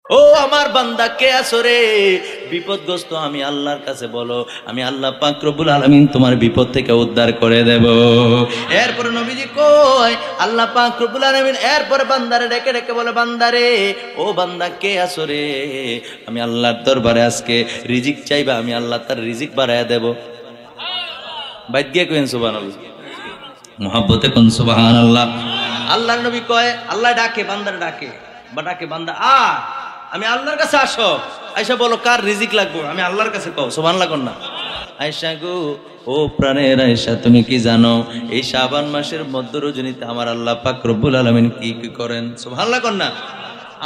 ও আমার বান্দা কে আছো রে? বিপদগ্রস্ত আমি আল্লাহর কাছে বলো, আমি আল্লাহ পাক রব্বুল আলামিন তোমার বিপদ থেকে উদ্ধার করে দেব। এরপরে নবীজি কয় আল্লাহ পাক রব্বুল আলামিন এরপরে বান্দারে ডেকে ডেকে বলে, বান্দারে, ও বান্দা কে আছো রে? আমি আল্লাহর দরবারে আজকে রিজিক চাইবা, আমি আল্লাহ তার রিজিক বাড়ায়া দেব। বাইত গিয়ে কইন সুবহানাল্লাহ, মুহাব্বতে কোন সুবহানাল্লাহ। আল্লাহর নবী কয়, আল্লাহ ডাকে বান্দারে, ডাকে বান্দা আমি আল্লাহর কাছে আসো, আয়সা বলো কার রিজিক লাগবে, আমি আল্লাহর কাছে কও, সুবহানাল্লাহ কোন না। আয়সা গো, ও প্রাণের আয়সা, তুমি কি জানো এই শাবান মাসের মধ্য রজনীতে আমার আল্লাহ পাক রব্বুল আলামিন কি কি করেন? সুবহানাল্লাহ কোন না।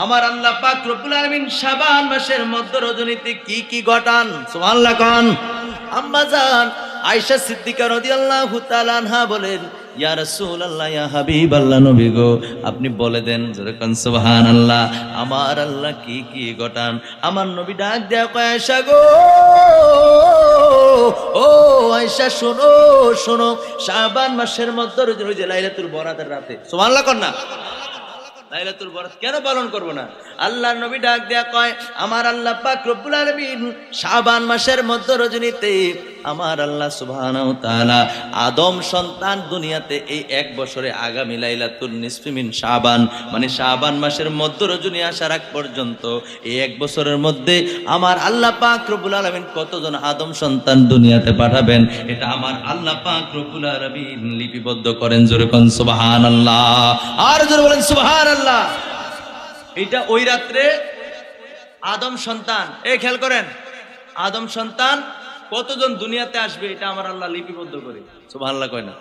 আমার আল্লাহ পাক রব্বুল আলামিন শাবান মাসের মধ্য রজনীতে কি কি ঘটান? সুবহানাল্লাহ কোন। আম্মা জান আয়েশা সিদ্দিকা রাদিয়াল্লাহু তাআলা আনহা বলেন, ইয়া রাসূলুল্লাহ, ইয়া হাবিবাল্লাহ, নবী গো আপনি বলে দেন, জোরে কোন সুবহানাল্লাহ, আমার আল্লাহ কি কি ঘটান? আমার নবী ডাক দেয়া কয়, আয়েশা গো, ও আয়েশা শোনো শোনো, শাবান মাসের মধ্যে ওই যে লাইলাতুল বরাতের রাতে, সুবহানাল্লাহ কোন না, লাইলাতুল বরাত কেন পালন করব না? আল্লাহর নবী ডাক দেয়া কয়, আমার আল্লাহ পাক রব্বুল আলামিন শাবান মাসের মধ্য রজনীতে আমার আল্লাহ সুবহানাহু ওয়া তাআলা আদম সন্তান দুনিয়াতে এই এক বছরে আগামী লাইলাতুল নিসফি মিন শাবান, মানে শাবান মাসের মধ্য রজনী আসার আগ পর্যন্ত এই এক বছরের মধ্যে আমার আল্লাহ পাক রব্বুল আলামিন কতজন আদম সন্তান দুনিয়াতে পাঠাবেন, এটা আমার আল্লাহ পাক রব্বুল আলামিন লিপিবদ্ধ করেন। জোরে কোন সুবহানাল্লাহ, আর জোরে বলেন সুবহানাল্লাহ। এটা ওই রাত্রে আদম সন্তান, এই খেয়াল করেন, আদম সন্তান কতজন দুনিয়াতে আসবে এটা আমার আল্লাহ লিপিবদ্ধ করে। সুবহানাল্লাহ কয় না,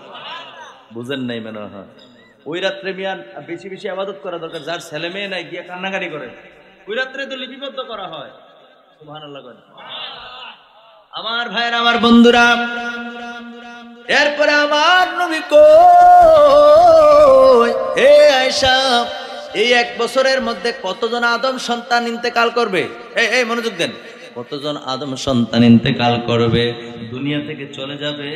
বুঝেন নাই মনে হয়। ওই রাত্রে মিয়ান বেশি বেশি ইবাদত করা দরকার, যার ছেলে মেয়ে নাই গিয়ে কান্নাকাটি করে, ওই রাত্রে তো লিপিবদ্ধ করা হয়। সুবহানাল্লাহ কয় না। আমার ভাইয়ের, আমার বন্ধুরা, এরপরে আমার নবী কই, এ আয়েশা, এই এক বছরের মধ্যে কতজন আদম সন্তান ইন্তেকাল করবে? এই মনোযোগ দেন, কতজন আদম সন্তান ইন্তেকাল করবে, দুনিয়া থেকে চলে যাবে,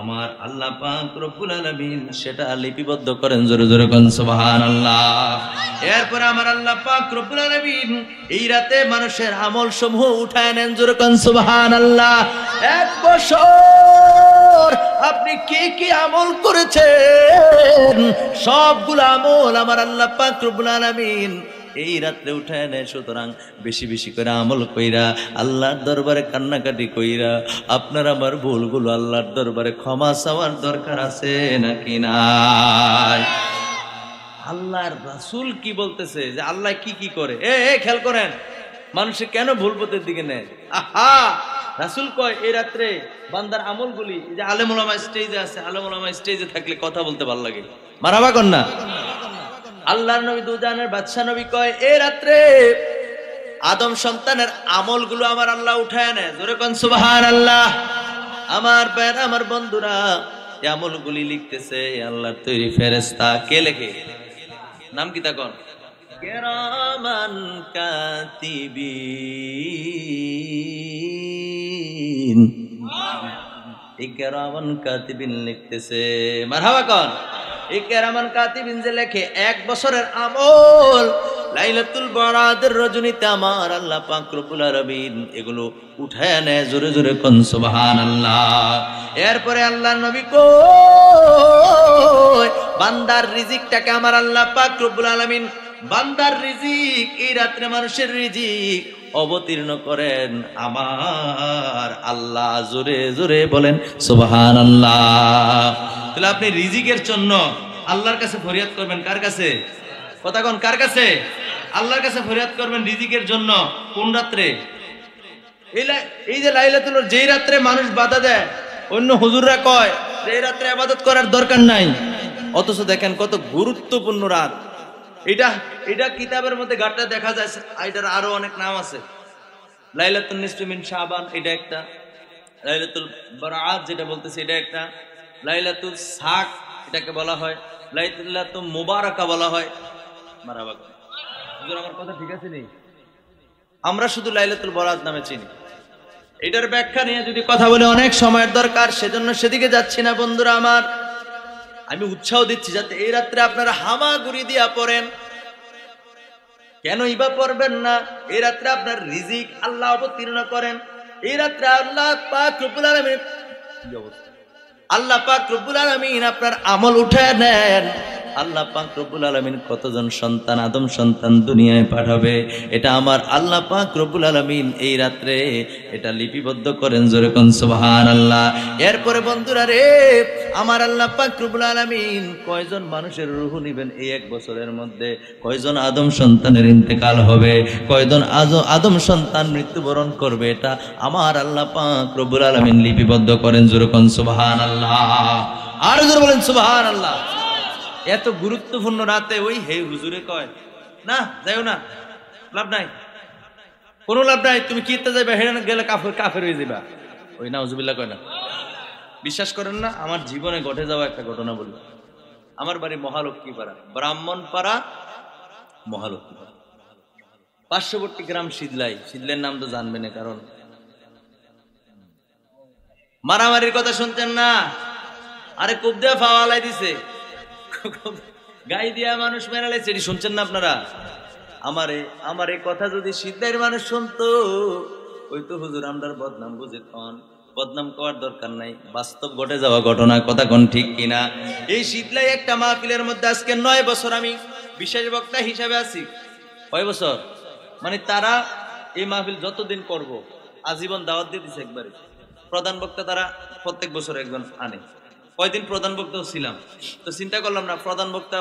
আমার আল্লাহ পাক রব্বুল আলামিন সেটা লিপিবদ্ধ করেন। জোরে জোরে কোন সুবহানাল্লাহ। এরপর আমার আল্লাহ পাক রব্বুল আলামিন এই রাতে মানুষের আমল সমূহ উঠায় নেন। জোরে কোন সুবহানাল্লাহ। এক বছর আপনি কি কি আমল করেছেন, সবগুলো আমল আমার আল্লাহ পাক রব্বুল আলামিন এই রাত্রে উঠায় নেয়। সুতরাং বেশি বেশি করে আমল কইরা আল্লাহর দরবারে কান্নাকাটি কইরা আপনার আমার ভুলগুলো আল্লাহর দরবারে ক্ষমা চাওয়ার দরকার আছে নাকি নাই? আল্লাহর রাসূল কি বলতেছে যে আল্লাহ কি কি করে, খেয়াল করেন, মানুষে কেন ভুল পথের দিকে নেয়। আহা, রাসূল কয় এই রাত্রে বান্দার আমলগুলি, যে আলেম ওলামা স্টেজে আছে, আলেম ওলামা স্টেজে থাকলে কথা বলতে ভালো লাগে, মারাবা কর না। আল্লাহর নবী দুজানের বাদশা নবী কয় এই রাত্রে আদম সন্তানের আমলগুলো আমার আল্লাহ উঠায় নেয়। জোরে কোন সুবহানাল্লাহ। আমার ভাইরা, আমার বন্ধুরা, এই আমলগুলি লিখতেছে আল্লাহর তৈরি ফেরেশতা। কে লেখে? নাম কি তখন? কিরামান কাতিবিন। এই কিরামান কাতিবিন লিখতেছে, মারহাবা কোন। এই কিরামান কাতিবিন যে লেখে এক বছরের আমল লাইলাতুল বরাতের রজনীতে আমার আল্লাহ পাক রব্বুল আলামিন এগুলো উঠায় নেয়। জোরে জোরে কোন সুবহানাল্লাহ। এরপরে আল্লাহর নবী কই বান্দার রিজিকটাকে আমার আল্লাহ পাক রব্বুল আলামিন বান্দার রিজিক, এই রাত্রে মানুষের রিজিক অবতীর্ণ করেন আমার আল্লাহ। জোরে জোরে বলেন সুবহানাল্লাহ। তাহলে আপনি রিজিকের জন্য আল্লাহর কাছে ফরিয়াদ করবেন। কার কাছে? কথা কোন, কার কাছে? আল্লাহর কাছে ফরিয়াদ করবেন রিজিকের জন্য। কোন রাত্রে? এই যে লাইলাতুল, যেই রাত্রে মানুষ বাধা দেয়, অন্য হুজুররা কয় এই রাত্রে ইবাদত করার দরকার নাই, অথচ দেখেন কত গুরুত্বপূর্ণ রাত এটা। এটা কিতাবের মধ্যে গাটটা দেখা যায়, এটার আরো অনেক নাম আছে। লাইলাতুল নিসফি মিন শাবান এটা একটা, লাইলাতুল বরাত যেটা বলতেছে এটা একটা, লাইলাতুল সাক এটাকে বলা হয়, লাইলাতুল মুবারাকা বলা হয়। মারহাবা। হুজুর আমার কথা ঠিক আছে? নেই, আমরা শুধু লাইলাতুল বরাত নামে চিনি। এটার ব্যাখ্যা নিয়ে যদি কথা বলে অনেক সময়ের দরকার, সেজন্য সেদিকে যাচ্ছি না। বন্ধুরা আমার, আমি উৎসাহ দিচ্ছি যাতে এই রাত্রে আপনারা হামাগুড়ি দিয়া পড়েন। কেনই বা পড়বেন না? এই রাত্রে আপনার রিজিক আল্লাহ অবতীর্ণ করেন। এই রাত্রে আল্লাহ পাক রব্বুল আলামিন কি অবস্থা, আল্লাহ পাক রব্বুল আলামিন আপনার আমল উঠায় নেন। আল্লাহ পাক রব্বুল আলামিন কতজন সন্তান, আদম সন্তান দুনিয়ায় পাঠাবে, এটা আমার আল্লাহ পাক রব্বুল আলামিন এই রাত্রে এটা লিপিবদ্ধ করেন। জোরে কোন সুবহানাল্লাহ। এরপরে বন্ধুরা রে, আমার আল্লাহ পাক রব্বুল আলামিন কয়জন মানুষের রূহ নেবেন এই এক বছরের মধ্যে, কয়জন আদম সন্তানের ইন্তেকাল হবে, কয়জন আদম সন্তান মৃত্যুবরণ করবে, এটা আমার আল্লাহ পাক রব্বুল আলামিন লিপিবদ্ধ করেন। জোরে কোন সুবহানাল্লাহ। আর জোরে বলেন সুবহানাল্লাহ। এত গুরুত্বপূর্ণ রাতে ওই হে হুজুরে কয় না যাইও না, লাভ নাই, কোনো লাভ নাই, তুমি কিতে যাইবা, হেডে গেলে কাফের হয়ে যাবা, ওই নাউজুবিল্লাহ কয় না। বিশ্বাস করেন না, আমার জীবনে ঘটে যাওয়া একটা ঘটনা বলি। আমার বাড়ি মহালক্ষ্মীপাড়া, ব্রাহ্মণপাড়া মহালক্ষ্মীপাড়া, পার্শ্ববর্তী গ্রাম শীতলাই। শীতলের নাম তো জানবে না, কারণ মারামারির কথা শুনতেন না? আরে কোপ দেওয়া ফাওয়ালাই দিছে, গাই দিয়া মানুষ মেরে লাইছে, এটি শুনছেন না আপনারা? আমার এই কথা যদি শীতলাইয়ের মানুষ শুনতো, ওই তো হুজুর আমরার বদনাম বুঝে কন, বদনাম করার দরকার নাই, বাস্তব ঘটে যাওয়া ঘটনা, কথা কোন ঠিক কিনা? এই শীতলাই একটা মাহফিলের মধ্যে আজকে 9 বছর আমি বিশেষ বক্তা হিসাবে আছি। কয় বছর মানে তারা এই মাহফিল যতদিন করব আজীবন দাওয়াত দিয়ে দিছে একবারে। প্রধান বক্তা তারা প্রত্যেক বছর একজন আনে। কয়দিন প্রধান বক্তাও ছিলাম, তো চিন্তা করলাম না প্রধান বক্তা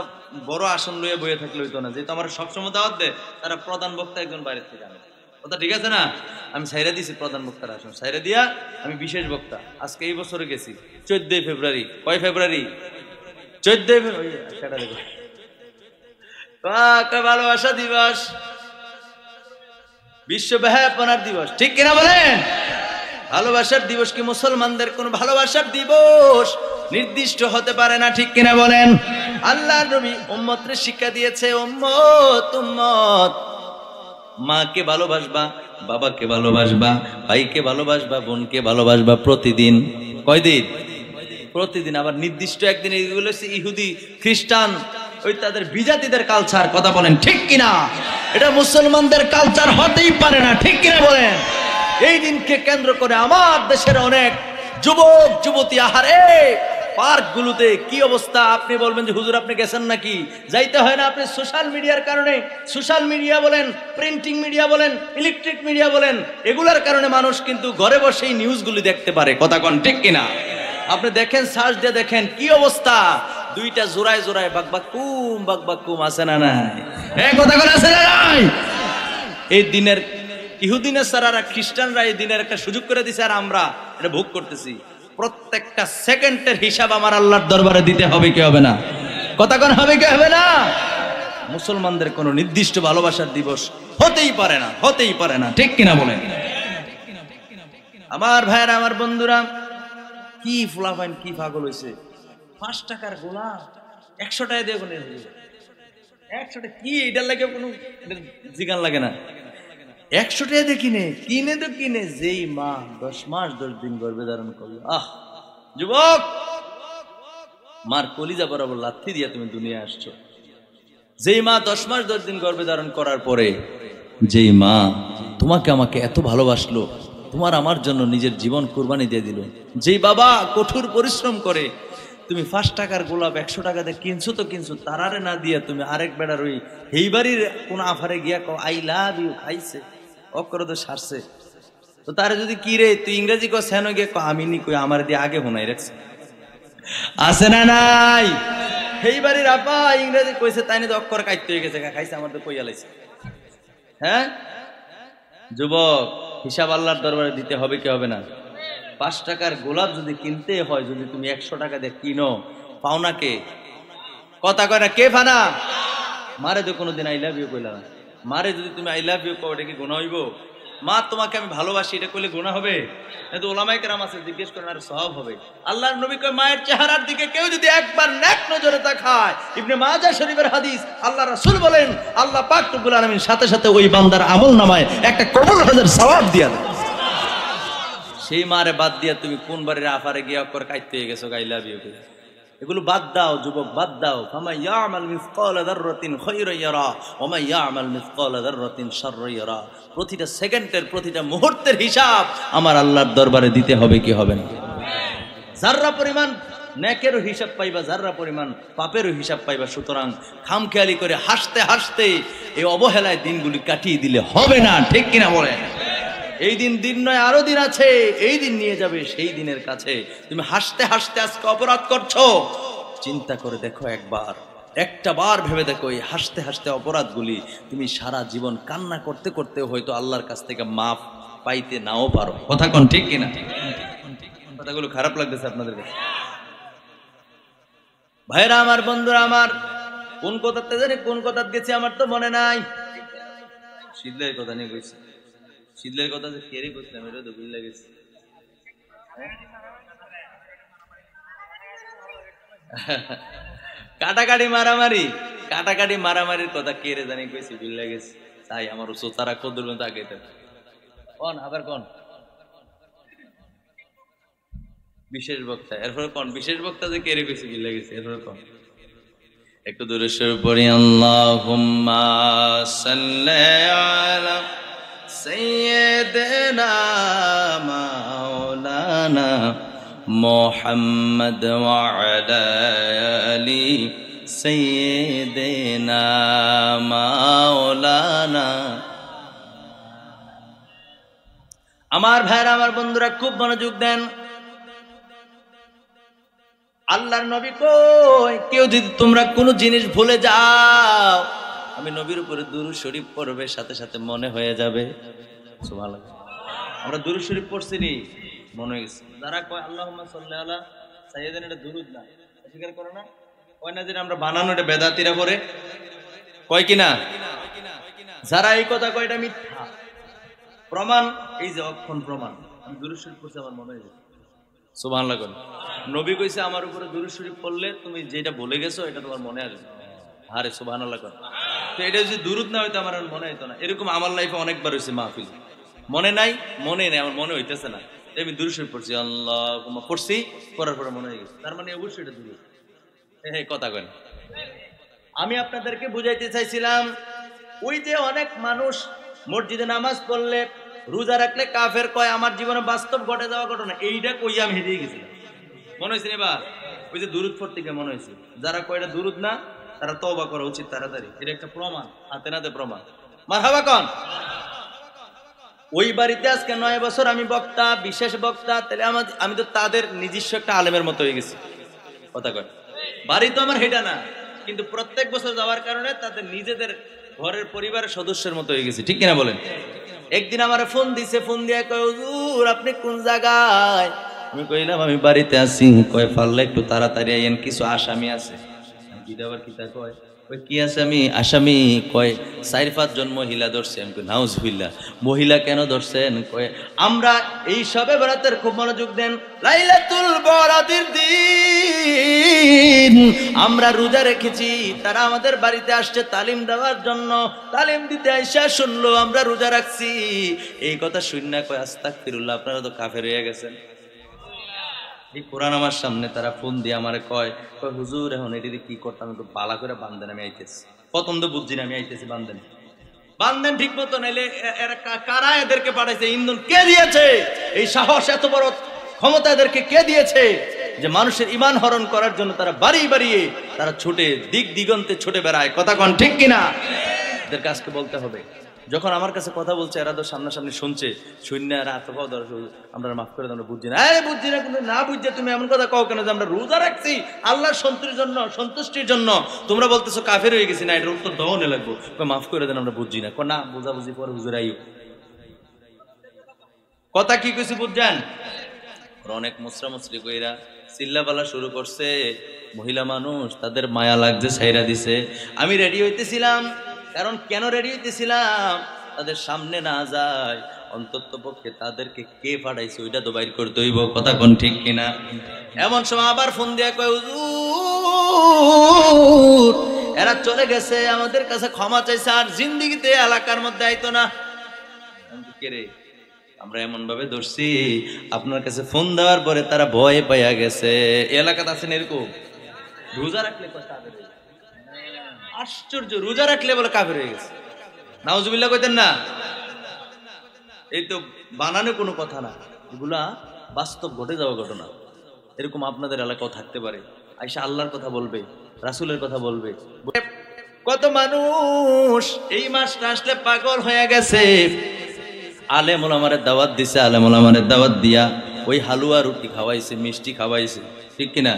বড় আসন লইয়া বইয়ে থাকলে হইতো না, যেহেতু আমার সবসময় দাওয়াত দেয়, তারা প্রধান বক্তা একজন বাইরের থেকে আনে। কথা ঠিক আছে না? আমি সাইরা দিছি প্রধান বক্তার আসন, সাইরা দিয়া আমি বিশেষ বক্তা আজকে এই বছরে গেছি 14 ফেব্রুয়ারি। কয় ফেব্রুয়ারি? 14 ফেব্রুয়ারি। সেটা দেখো ভালোবাসা দিবস, বিশ্ব ব্যহাপনার দিবস, ঠিক কিনা বলেন? ভালোবাসার দিবস কি মুসলমানদের কোন ভালোবাসার দিবস নির্দিষ্ট হতে পারে না, ঠিক কিনা বলেন? আল্লাহর নবী উম্মতকে শিক্ষা দিয়েছে, উম্মত মাকে ভালোবাসবা, বাবাকে ভালোবাসবা, ভাইকে ভালোবাসবা, বোনকে ভালোবাসবা প্রতিদিন। কয়দিন? প্রতিদিন। আবার নির্দিষ্ট একদিন। এগুলো হচ্ছে ইহুদি খ্রিস্টান ওই তাদের বিজাতিদের কালচার, কথা বলেন ঠিক কিনা? এটা মুসলমানদের কালচার হতেই পারে না, ঠিক কিনা বলেন? এই দিনকে কেন্দ্র করে আমার দেশের অনেক যুবক যুবতী, আহারে পার্কগুলোতে কি অবস্থা! আপনি বলবেন যে হুজুর আপনি গেছেন নাকি? যাইতে হয় না। আপনি সোশ্যাল মিডিয়ার কারণে, সোশ্যাল মিডিয়া বলেন, প্রিন্টিং মিডিয়া বলেন, ইলেকট্রিক মিডিয়া বলেন, এগুলার কারণে মানুষ কিন্তু ঘরে বসেই নিউজগুলি দেখতে পারে, কথা কোন ঠিক কিনা? আপনি দেখেন, সার্চ দিয়ে দেখেন কি অবস্থা। দুইটা জোড়ায় জোড়ায় বাকবাকুম আছে না নাই? কথা কোন আছে না নাই? এই দিনের ইহুদিনের সারারা খ্রিস্টানরা এই দিনের একটা সুযোগ করে দিছে, আর আমরা এটা ভোগ করতেছি। প্রত্যেকটা সেকেন্ডের হিসাব আমার আল্লাহর দরবারে দিতে হবে কি হবে না? কথা কোন হবে কি হবে না? মুসলমানদের কোনো নির্দিষ্ট ভালোবাসার দিবস হতেই পারে না, হতেই পারে না, ঠিক কিনা বলেন? আমার ভাইরা, আমার বন্ধুরা, কি ফুলাফাইন, কি পাগল হয়েছে! 5 টাকার গোলা 100 টাকা দিয়ে কোন 100 টাকা কি? এটার লাগে কোনো জিগান লাগে না। 100 টাকা দিয়ে কিনে তো কিনে যেই মা 10 মাস 10 দিন গর্ভে ধারণ করলো, যুবক, মার কলিজা বরাবর লাথি দিয়া তুমি দুনিয়া আসছো। যেই মা 10 মাস 10 দিন গর্ভে ধারণ করার পরে, যেই মা তোমাকে আমাকে এত ভালোবাসলো, তোমার আমার জন্য নিজের জীবন কুরবানি দিয়ে দিল, যেই বাবা কঠোর পরিশ্রম করে, তুমি 5 টাকার গোলাপ 100 টাকা দিয়ে কিনছো তো কিনছো, তারারে না দিয়া তুমি আরেক বেড়ার ওই এই বাড়ির কোন আফারে গিয়া কও আই লাভ ইউ, খাইছে অকর তো সারছে, তো তারে যদি কি রে তুই ইংরেজি কো সেন গিয়ে কো আমি নি কই আমার দিয়ে আগে হোনাই রাখছে, আছে না নাই? এই বাড়ির আপা ইংরেজি কইছে তাই না, অক্ষর কাইতে হয়ে গেছে, খাইছে আমার তো কইয়া লাইছে। হ্যাঁ যুবক, হিসাব আল্লাহর দরবারে দিতে হবে কি হবে না? 5 টাকার গোলাপ যদি কিনতে হয়, যদি তুমি 100 টাকা দিয়ে কিনো, পাওনা কে? কথা কয় না, কে ফানা? মারে তো কোনোদিন আই লাভ ইউ কইলা না। মারে যদি তুমি আই লাভ ইউ কও, এটা কি গুনাহ হইব? মা তোমাকে আমি ভালোবাসি এটা কইলে গুনাহ হবে? কিন্তু ওলামায়ে কেরাম আছে জিজ্ঞেস করেন, আর সওয়াব হবে। আল্লাহর নবী কয় মায়ের চেহারার দিকে কেউ যদি একবার নেক নজরে তাকায়, ইবনে মাজাহ শরীফের হাদিস, আল্লাহ রাসূল বলেন আল্লাহ পাক রব্বুল আলামিন সাথে সাথে ওই বান্দার আমলনামায় একটা কবুল হজের সওয়াব দিয়া দেয়। সেই মারে বাদ দিয়া তুমি কোন বাড়ির আফারে গিয়া অক্ষর কাইতে হয়ে গেছো, আই লাভ ইউ। এগুলো বাদ দাও যুবক, বাদ দাও। ফামা ইয়ামাল মিসকালা যাররাতিন খায়রান ইয়ারা ওয়া মা ইয়ামাল মিসকালা যাররাতিন শাররান ইয়ারা। প্রতিটা সেকেন্ডের, প্রতিটা মুহূর্তের হিসাব আমার আল্লাহর দরবারে দিতে হবে কি হবে না? যাররা পরিমাণ নেকেরও হিসাব পাইবা, যাররা পরিমাণ পাপেরও হিসাব পাইবা। সুতরাং খামখেয়ালি করে হাসতে হাসতে এই অবহেলায় দিনগুলি কাটিয়ে দিলে হবে না, ঠিক কিনা বলেন? এই দিন নয়, আরো দিন আছে। এই দিন নিয়ে যাবে সেই দিনের কাছে। তুমি হাসতে হাসতে আজকে অপরাধ করছো, চিন্তা করে দেখো একবার, একটা বার ভেবে দেখো, এই হাসতে হাসতে অপরাধগুলি তুমি সারা জীবন কান্না করতে করতে হয়তো আল্লাহর কাছ থেকে মাফ পাইতে নাও পারো। কথা কোন ঠিক কিনা? কথাগুলো খারাপ লাগতেছে আপনাদের কাছে? ভাইরা আমার, বন্ধুরা আমার, কোন কথাতে জানি কোন কথা গেছি আমার তো মনে নাই। শীতলের কথা নিয়ে কইছি, শীতলের কথা যে কেড়ে করছিলাম এটা তো ভুল লাগেছে। কাটাকাটি মারামারি, কাটাকাটি মারামারির কথা কেড়ে জানি কইছি, ভুল লাগেছে। তাই আমার সোতারা কদুর মতো আগে কোন আবার কোন বিশেষ বক্তা, এরপরে কোন বিশেষ বক্তা যে কেড়ে কইছি, ভুল লাগেছে। এরপরে কোন একটু দূরে সরে পড়ি। আল্লাহুম্মা সাল্লি আলা সাইয়্যিদিনা মাওলানা মুহাম্মদ ওয়া আলা আলি সাইয়্যিদিনা মাওলানা। আমার ভাইরা, আমার বন্ধুরা, খুব মনোযোগ দেন। আল্লাহর নবী কই, কেউ যদি তোমরা কোনো জিনিস ভুলে যাও, আমি নবীর উপরে দুরূদ শরীফ পড়বে, সাথে সাথে মনে হয়ে যাবে। সুবহানাল্লাহ। আমরা দুরূদ শরীফ পড়ছি নি, মনে হয়ে গেছে। যারা কয় আল্লাহুম্মা সাল্লি আলা সাইয়্যিদিনা, এটা দুরূদ না, স্বীকার করে না? কয় না যে আমরা বানানো, এটা বেদাতীরা করে, কয় কিনা? যারা এই কথা কয় এটা মিথ্যা। প্রমাণ এই যে অক্ষণ প্রমাণ, আমি দুরূদ শরীফ পড়ছি, আমার মনে হয়ে গেছে। সুবহানাল্লাহ। নবী কইছে আমার উপরে দুরূদ শরীফ পড়লে তুমি যেটা ভুলে গেছো এটা তোমার মনে আসবে। আরে সুবহানাল্লাহ। তো এটা যদি দুরূদ না হইতো আমার মনে হইতো না। এরকম আমার লাইফে অনেকবার হয়েছে, মাহফিল মনে নাই, আমার মনে হইতেছে না, আমি দুরূদ শরীফ পড়ছি, আল্লাহুম্মা পড়ছি, পড়ার পরে মনে হয়ে গেছে, তার মানে অবশ্যই এটা দুরূদ। এই কথা কয় না। আমি আপনাদেরকে বুঝাইতে চাইছিলাম, ওই যে অনেক মানুষ মসজিদে নামাজ পড়লে, রোজা রাখলে কাফের কয়, আমার জীবনে বাস্তব ঘটে যাওয়া ঘটনা, এইটা কইয়া আমি হেরিয়ে গেছিলাম। মনে হয়েছে না? বা ওই যে দুরূদ পড়তে গিয়ে মনে হয়েছে। যারা কয় এটা দুরূদ না, তারা তওবা করা উচিত তাড়াতাড়ি। এটা একটা প্রমাণ, হাতে নাতে প্রমাণ। মারহাবা কোন? ওই বাড়িতে আজকে 9 বছর আমি বক্তা, বিশেষ বক্তা, তাহলে আমি তো তাদের নিজস্ব একটা আলেমের মতো হয়ে গেছি। কথা কয়, বাড়ি তো আমার হেটা না, কিন্তু প্রত্যেক বছর যাওয়ার কারণে তাদের নিজেদের ঘরের পরিবারের সদস্যের মতো হয়ে গেছি, ঠিক কিনা বলেন? একদিন আমার ফোন দিছে, ফোন দিয়ে কয়, হুজুর আপনি কোন জায়গায়? আমি কইলাম আমি বাড়িতে আছি। কয় পারলে একটু তাড়াতাড়ি আইয়েন, কিছু আসামি আছে। আবার কি তা কয়, ওই কি আছে? আমি আসামি। কয় 4-5 জন মহিলা ধরছে। আমি কই নাউজুবিল্লাহ, মহিলা কেন ধরছেন? কয় আমরা এই সবে বরাতের, খুব মনোযোগ দেন, লাইলাতুল বরাতের দিন আমরা রোজা রেখেছি, তারা আমাদের বাড়িতে আসছে তালিম দেওয়ার জন্য, তালিম দিতে আইসা শুনলো আমরা রোজা রাখছি। এই কথা শুননা কয় আস্তাগফিরুল্লাহ, আপনারা তো কাফের হয়ে গেছেন। এই কোরআন আমার সামনে, তারা ফোন দিয়ে আমারে কয় হুজুর এখন এটি কি করতাম, একটু পালা করে বান্ধেন, আমি আইতেছি। প্রথম তো বুঝছি না, আমি আইতেছি, বান্ধেন ঠিক মতো, নাইলে এরা কারা এদেরকে পাঠাইছে? ইন্ধন কে দিয়েছে? এই সাহস, এত বড় ক্ষমতা এদেরকে কে দিয়েছে যে মানুষের ঈমান হরণ করার জন্য তারা বাড়িয়ে বাড়িয়ে তারা ছুটে, দিক দিগন্তে ছুটে বেড়ায়। কথা কোন ঠিক কিনা? এদের কাজকে বলতে হবে। যখন আমার কাছে কথা বলছে, এরা তো সামনাসামনি শুনছে, শূন্য এরা আত্মভাব ধর, আমরা মাফ করে আমরা বুঝছি না। বুঝছি না, কিন্তু না বুঝছে তুমি এমন কথা কও কেন যে আমরা রোজা রাখছি আল্লাহর সন্তুষ্টির জন্য, তোমরা বলতেছো কাফের হয়ে গেছি। না, এটার উত্তর দহনে লাগবো, মাফ করে দেন, আমরা বুঝছি না। না, বুঝাবুঝি পরে হুজুর আইও। কথা কি কইছি বুঝছেন? অনেক মুসরামুসরি কইরা চিল্লাপালা শুরু করছে। মহিলা মানুষ, তাদের মায়া লাগছে, ছাইরা দিছে। আমি রেডি হইতেছিলাম, কারণ কেন রেডি হইতেছিলাম? তাদের সামনে না যায়, অন্তত পক্ষে তাদেরকে কে পাঠাইছে ওইটা তো বাইর করতে হইব। কথা কোন ঠিক কিনা? এমন সময় আবার ফোন দিয়ে কয়, হুজুর এরা চলে গেছে, আমাদের কাছে ক্ষমা চাইছে, আর জিন্দিগিতে এলাকার মধ্যে আইতো না। কে রে? আমরা এমন ভাবে ধরছি, আপনার কাছে ফোন দেওয়ার পরে তারা ভয় পাইয়া গেছে। এলাকাতে আছেন এরকম? রোজা রাখলে কাফের হয়ে গেছে। আশ্চর্য, রোজা রাখলে বলে কাফের হয়ে গেছে। নাউজুবিল্লাহ কইতেন না? এই তো বানানো কোনো কথা না, এগুলা বাস্তব ঘটে যাওয়া ঘটনা। এরকম আপনাদের এলাকাও থাকতে পারে। আয়েশা আল্লাহর কথা বলবে, রাসূলের কথা বলবে। কত মানুষ এই মাসটা আসলে পাগল হয়ে গেছে। আলেম ওলামারে দাওয়াত দিছে, আলেম ওলামারে দাওয়াত দিয়া ওই হালুয়া রুটি খাওয়াইছে, মিষ্টি খাওয়াইছে, ঠিক কিনা?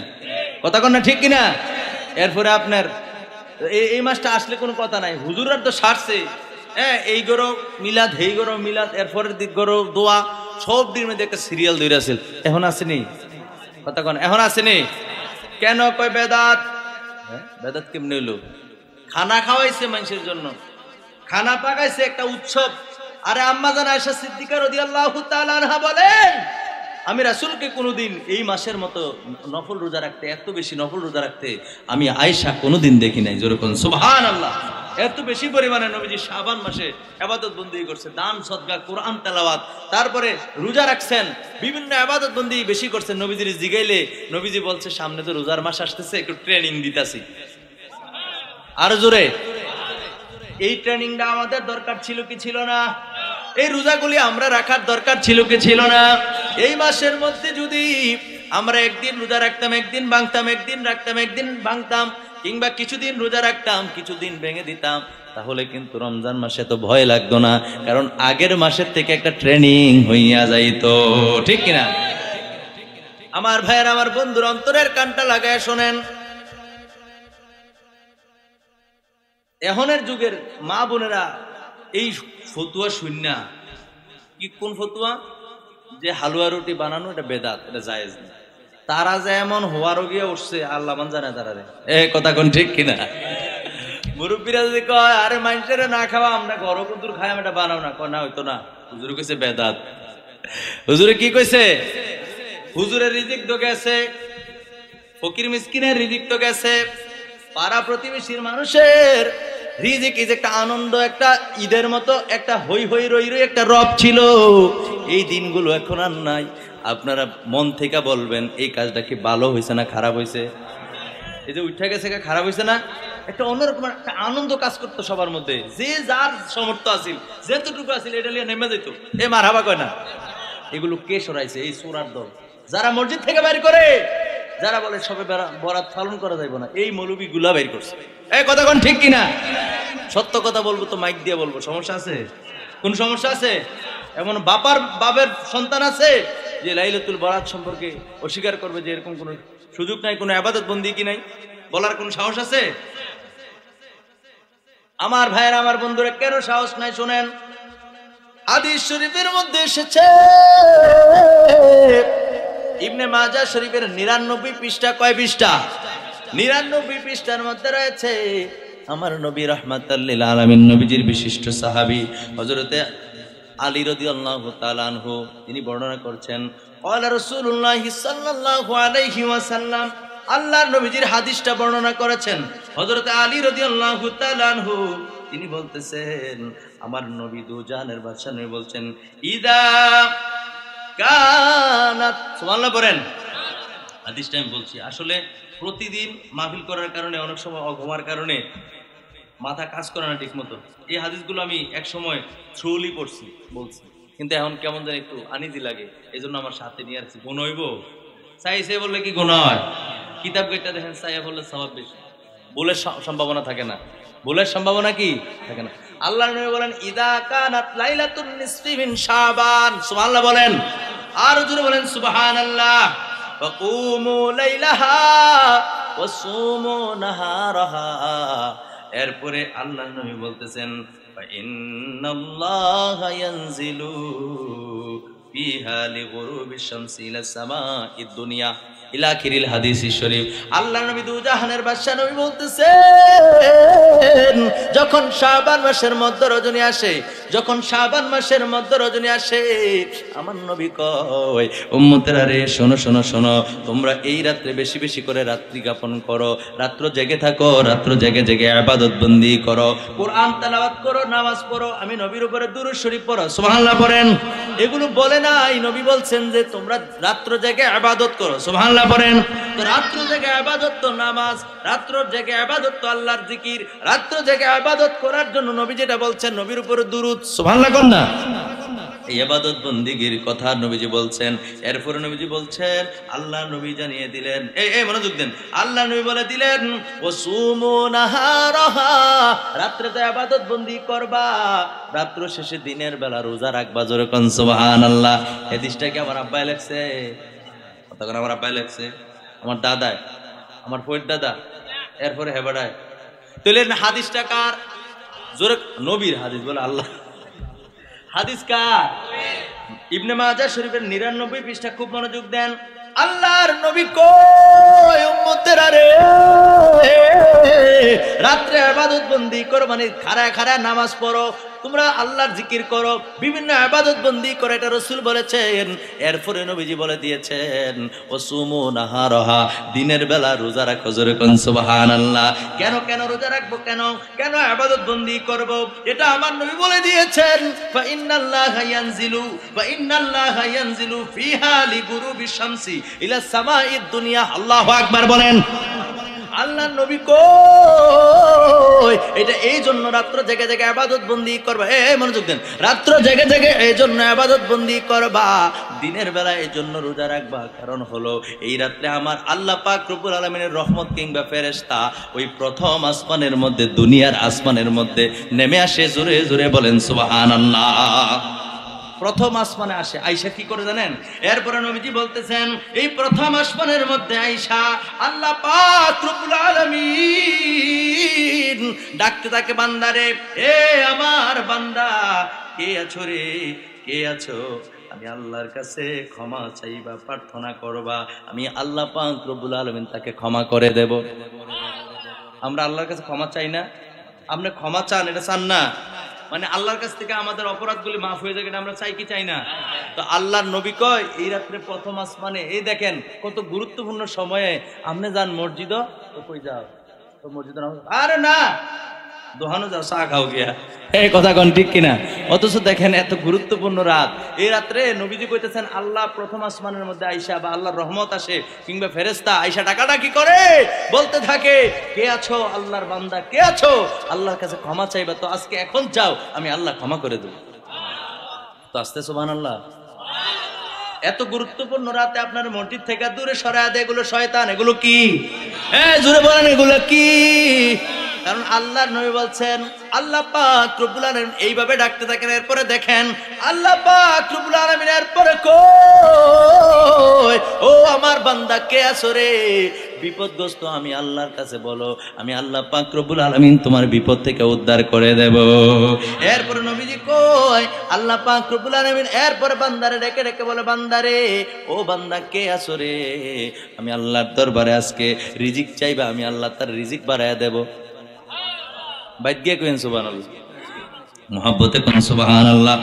কথা কন না, ঠিক কিনা? এরপরে আপনার এই মাসটা আসলে কোনো কথা নাই, হুজুররা তো সারছে, হ্যাঁ, এই গরো মিলাদ, হেই গরো মিলাদ, এরপরের দিক গরো দোয়া, সব দিন মধ্যে একটা সিরিয়াল ধরে আছে। এখন আসেনি? কথা কন, এখন আসেনি? কেন কয় বেদাত। বেদাত কেমনি হইলো? খানা খাওয়াইছে মানুষের জন্য, খানা পাকাইছে, একটা উৎসব। আরে আম্মা জান আয়েশা সিদ্দিকা রাদিয়াল্লাহু তাআলা আনহা বলেন, আমি রাসূলকে কোনোদিন এই মাসের মতো নফল রোজা রাখতে, এত বেশি নফল রোজা রাখতে আমি আয়েশা কোনোদিন দেখি নাই। জোরে কোন সুবহানাল্লাহ। এত বেশি পরিমাণে নবীজি শাবান মাসে ইবাদত বندگی করছে, দান সদকা, কোরআন তেলাওয়াত, তারপরে রোজা রাখছেন, বিভিন্ন ইবাদত বندگی বেশি করছেন। নবীজির জিগাইলে নবীজি বলছে, সামনে তো রোজার মাস আসতেছে, একটু ট্রেনিং দিতাছি। আর জোরে, এই ট্রেনিংটা আমাদের দরকার ছিল কি ছিল না? এই রোজাগুলি আমরা রাখার দরকার ছিল কি ছিল না? এই মাসের মধ্যে যদি আমরা একদিন রোজা রাখতাম, একদিন ভাঙতাম, একদিন রাখতাম, একদিন ভাঙতাম, কিংবা কিছুদিন রোজা রাখতাম, কিছুদিন ভেঙে দিতাম, তাহলে কিন্তু রমজান মাসে তো ভয় লাগতো না, কারণ আগের মাসের থেকে একটা ট্রেনিং হইয়া যাইতো, ঠিক কিনা? আমার ভাইয়ের, আমার বন্ধুর অন্তরের কানটা লাগায় শোনেন। এখনের যুগের মা বোনেরা এই ফতুয়া শুননা, কি কোন ফতুয়া? যে হালুয়া রুটি বানানো এটা বেদাত, এটা জায়েজ না। তারা যে এমন হওয়ারও গিয়ে উঠছে, আল্লাহ মান জানে তারা রে। কথা কোন, ঠিক কিনা? মুরব্বীরা যদি কয় আরে মানুষের না খাওয়া, আমরা ঘর কুতুর খাই, এটা বানাও না, কয় না হইতো না। হুজুর কইছে বেদাত। হুজুরে কি কইছে? হুজুরের রিজিক তো গেছে, ফকির মিসকিনের রিজিক তো গেছে, পাড়া প্রতিবেশীর মানুষের রিজিক যে একটা আনন্দ, একটা ঈদের মতো একটা হই হই রই রই একটা রব ছিল, এই দিনগুলো এখন আর নাই। আপনারা মন থেকে বলবেন এই কাজটা কি ভালো হয়েছে না খারাপ হয়েছে? এই যে উঠে গেছে, খারাপ হয়েছে না? একটা অন্যরকম একটা আনন্দ কাজ করতো সবার মধ্যে, যে যার সামর্থ্য আছিল, যেতটুকু আছিল, এটা নিয়ে নেমে যেত। এ মারহাবা কয় না? এগুলো কে সরাইছে? এই সূরার দল, যারা মসজিদ থেকে বের করে, যারা বলে সবে বরাত পালন করা যাইব না, এই মৌলবী গুলা বের করছে। এই কথা কোন, ঠিক কিনা? সত্য কথা বলবো তো মাইক দিয়ে বলবো, সমস্যা আছে? কোন সমস্যা আছে? এমন বাপের সন্তান আছে যে লাইলাতুল বরাত সম্পর্কে অস্বীকার করবে যে এরকম কোনো সুযোগ নাই, কোনো ইবাদত বندگی নাই, বলার কোন সাহস আছে? আমার ভাইয়েরা, আমার বন্ধুরা, কেন সাহস নাই শোনেন। হাদিস শরীফের মধ্যে এসেছে, ইবনে মাজাহ শরীফের 99 পৃষ্ঠা, কয় পৃষ্ঠা? 99 পৃষ্ঠার মধ্যে রয়েছে আমার নবী রাহমাতাল লিল আলামিন, নবীজির বিশিষ্ট সাহাবী হযরতে আলী রাদিয়াল্লাহু তাআলা আনহু, তিনি বর্ণনা করছেন, ক্বালা রাসূলুল্লাহ সাল্লাল্লাহু আলাইহি ওয়াসাল্লাম, আল্লাহর নবীজির হাদিসটা বর্ণনা করেছেন হযরতে আলী রাদিয়াল্লাহু তাআলা আনহু, তিনি বলতেছেন, আমার নবী দুজাহানের বাদশা নবী বলছেন, ইদা কানাত, সুবহানাল্লাহ বলেন। হাদিসটা আমি বলছি, আসলে প্রতিদিন মাহফিল করার কারণে, অনেক সময় অঘুমার কারণে মাথা কাজ করে না ঠিক মতো। এই হাদিসগুলো আমি এক সময় থ্রুলি পড়ছি, বলছি, কিন্তু এখন কেমন যেন একটু আনিজি লাগে, এই জন্য আমার সাথে নিয়ে আসছি। গুণ হইব? চাইছে বললে কি গুণ হয়? কিতাব বইটা দেখেন, চাইয়া বললে সওয়াব বেশি, ভুলের সম্ভাবনা থাকে না। ভুলের সম্ভাবনা কি থাকে না। আল্লাহর নবী বলেন, ইদা কানাত লাইলাতুন নিসফি মিন শাবান, সুবহানাল্লাহ বলেন, আর জোরে বলেন সুবহানাল্লাহ। ফাকুমু লাইলাহা ওয়াসুমু নাহারাহা। এরপরে আল্লাহর নবী বলতেছেন, ইন্নাল্লাহা ইয়ানজিলু ফিহা লিগুরুবিশ শামসি ইলা সামাঈদ দুনিয়া ইলা আখিরিল হাদিস শরীফ। আল্লাহর নবী দুজাহানের বাদশা নবী বলতেছেন, যখন শাবান মাসের মধ্য রজনী আসে, যখন শাবান মাসের মধ্য রজনী আসে, আমার নবী কয়, উম্মতেরা রে, শোনো শোনো শোনো, তোমরা এই রাত্রে বেশি বেশি করে রাত্রি যাপন করো, রাত্র জেগে থাকো, রাত্র জেগে জেগে ইবাদত বন্দি করো, কোরআন তেলাওয়াত করো, নামাজ পড়ো, আমি নবীর উপরে দুরূদ শরীফ পড়ো, সুবহানাল্লাহ পড়েন। এগুলো বলে নাই, নবী বলছেন যে তোমরা রাত্র জেগে ইবাদত করো, সুবহানাল্লাহ পড়েন। তো রাত্র জেগে ইবাদত তো নামাজ, রাত্র জেগে ইবাদত তো আল্লাহর জিকির, রাত্র জেগে ইবাদত করার জন্য নবী যেটা বলছেন, নবীর উপরে দুরূদ, সুবহানাল্লাহ কোন না? এই ইবাদত বন্দিগির কথা নবীজি বলছেন। এরপরে নবীজি বলছেন, আল্লাহ নবী জানিয়ে দিলেন, এই মনোযোগ দেন, আল্লাহ নবী বলে দিলেন ওয়াসুমু নাহারাহা, রাত্রে তো ইবাদত বন্দি করবা, রাত্র শেষে দিনের বেলা রোজা রাখবা। জোরে কোন সুবহানাল্লাহ। হাদিসটা কি আমার আব্বাই লেখছে? তখন আমার আব্বাই লেখছে, আমার দাদায়, আমার ফয়ের দাদা, এরপরে হেবাডায়। তাহলে হাদিসটা কার? জোরে নবীর হাদিস বলে আল্লাহ হাদিস কার? ইবনে মাজাহ শরীফের 99 পৃষ্ঠা, খুব মনোযোগ দেন। আল্লাহর নবী কই উম্মতেরা রে, রাত্রে ইবাদত বন্দি করো, মানে খাড়ায় খাড়ায় নামাজ পড়ো, তোমরা আল্লাহর জিকির করো, বিভিন্ন ইবাদত বন্দি করে, এটা রাসূল বলেছেন। এরপরে নবীজি বলে দিয়েছেন ওয়াসুমু নাহারাহা, দিনের বেলা রোজা রাখো। জোরে কোন সুবহানাল্লাহ। কেন কেন রোজা রাখবো, কেন কেন ইবাদত বন্দি করব, এটা আমার নবী বলে দিয়েছেন। ফা ইন্নাল্লাহা ইয়ানজিলু ফিহা লিগুরুবিশ শামসি ইলা সামাঈদ দুনিয়া। আল্লাহু আকবার বলেন। আল্লাহ নবী কই এটা এই জন্য রাত্র জেগে জেগে ইবাদত বন্দি করবা। মনোযোগ দেন, রাত্র জেগে জেগে এই জন্য ইবাদত বন্দি করবা, দিনের বেলা এই জন্য রোজা রাখবা। কারণ হলো এই রাত্রে আমার আল্লাহ পাক রব্বুল আলামিনের রহমত কিংবা ফেরেশতা ওই প্রথম আসমানের মধ্যে, দুনিয়ার আসমানের মধ্যে নেমে আসে। জোরে জোরে বলেন সুবহানাল্লাহ। প্রথম আসমানে আসে। আয়েশা কি করে জানেন? এরপরে নবীজি বলতেছেন, এই প্রথম আসমানের মধ্যে আয়েশা আল্লাহ পাক রব্বুল আলামিন ডাকতে থাকে, বান্দারে, এ আমার বান্দা, কে আছো রে, কে আছো? আমি আল্লাহর কাছে ক্ষমা চাইবা, প্রার্থনা করবা, আমি আল্লাহ পাক রব্বুল আলামিন তাকে ক্ষমা করে দেব। আমরা আল্লাহর কাছে ক্ষমা চাই না? আপনি ক্ষমা চান, এটা চান না? মানে আল্লাহর কাছ থেকে আমাদের অপরাধগুলি মাফ হয়ে যায়, আমরা চাই কি চাই না? তো আল্লাহর নবী কয় এই রাত্রে প্রথম আসমানে, এই দেখেন কত গুরুত্বপূর্ণ সময়ে আপনি যান মসজিদ, তো কই যাও, তো মসজিদ, আরে না দোহানো যাও, চা খাও গিয়া, এই কথা কোন ঠিক কিনা? অথচ দেখেন এত গুরুত্বপূর্ণ রাত, এই রাত্রে নবীজি কইতেছেন আল্লাহ প্রথম আসমানের মধ্যে আইসা, বা আল্লাহর রহমত আসে কিংবা ফেরেশতা আইসা ডাকাডাকি করে, বলতে থাকে, কে আছো আল্লাহর বান্দা, কে আছো? আল্লাহর কাছে ক্ষমা চাইবা, তো আজকে এখন যাও, আমি আল্লাহ ক্ষমা করে দেব। তো আস্তে সুবহানাল্লাহ। এত গুরুত্বপূর্ণ রাতে আপনার মসজিদ থেকে দূরে সরায় দেয়, এগুলো শয়তান, এগুলো কি? জোরে বলেন, এগুলো কি? কারণ আল্লাহর নবী বলছেন, আল্লাহ পাক রব্বুল আলামিন এইভাবে ডাকতে থাকেন। এরপরে দেখেন আল্লাহ পাক রব্বুল আলামিন এরপরে কই, ও আমার বান্দা, কে আছো রে? বিপদগ্রস্ত আমি আল্লাহর কাছে বলো, আমি আল্লাহ পাক রব্বুল আলামিন তোমার বিপদ থেকে উদ্ধার করে দেব। এরপরে নবীজি কই, আল্লাহ পাক রব্বুল আলামিন এরপরে বান্দারে ডেকে ডেকে বলে, বান্দারে, ও বান্দা, কে আছো রে? আমি আল্লাহর দরবারে আজকে রিজিক চাইবা, আমি আল্লাহ তার রিজিক বাড়ায়া দেব। বাইত গিয়ে কইন সুবহানাল্লাহ, মুহাব্বতে কোন সুবহানাল্লাহ।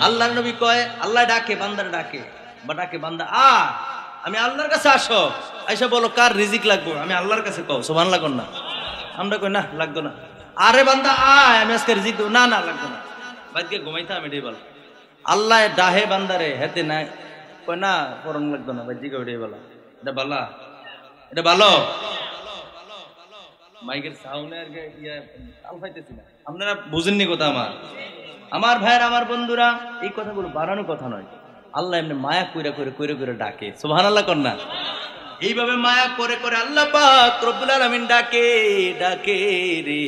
আল্লাহর নবী কয়, আল্লাহ ডাকে, বান্দারে ডাকে, বা ডাকে, বান্দা আ, আমি আল্লাহর কাছে আসো, আইসা বলো কার রিজিক লাগবে, আমি আল্লাহর কাছে কও, সুবহানাল্লাহ কোন না? আমরা কই না, লাগতো না। আরে বান্দা আয়, আমি আজকে রিজিক দেব, না না লাগতো না, বাইত গিয়ে ঘুমাইতে আমি এটাই বলো। আল্লাহ ডাহে বান্দারে, হেতে না কই না পরম লাগতো না, বাইত গিয়ে ওইটাই বলা। এটা বালা, এটা ভালো। মাইকের সাউন্ডে আর তাল পাইতেছি না, আপনারা বুঝেননি কথা। আমার ভাইয়ের, আমার বন্ধুরা, এই কথাগুলো বাড়ানো কথা নয়। আল্লাহ এমনি মায়া কইরা করে কইরা করে ডাকে, সুবহানাল্লাহ কর না? এইভাবে মায়া করে করে আল্লাহ পাক রব্বুল আলামিন ডাকে ডাকে রে,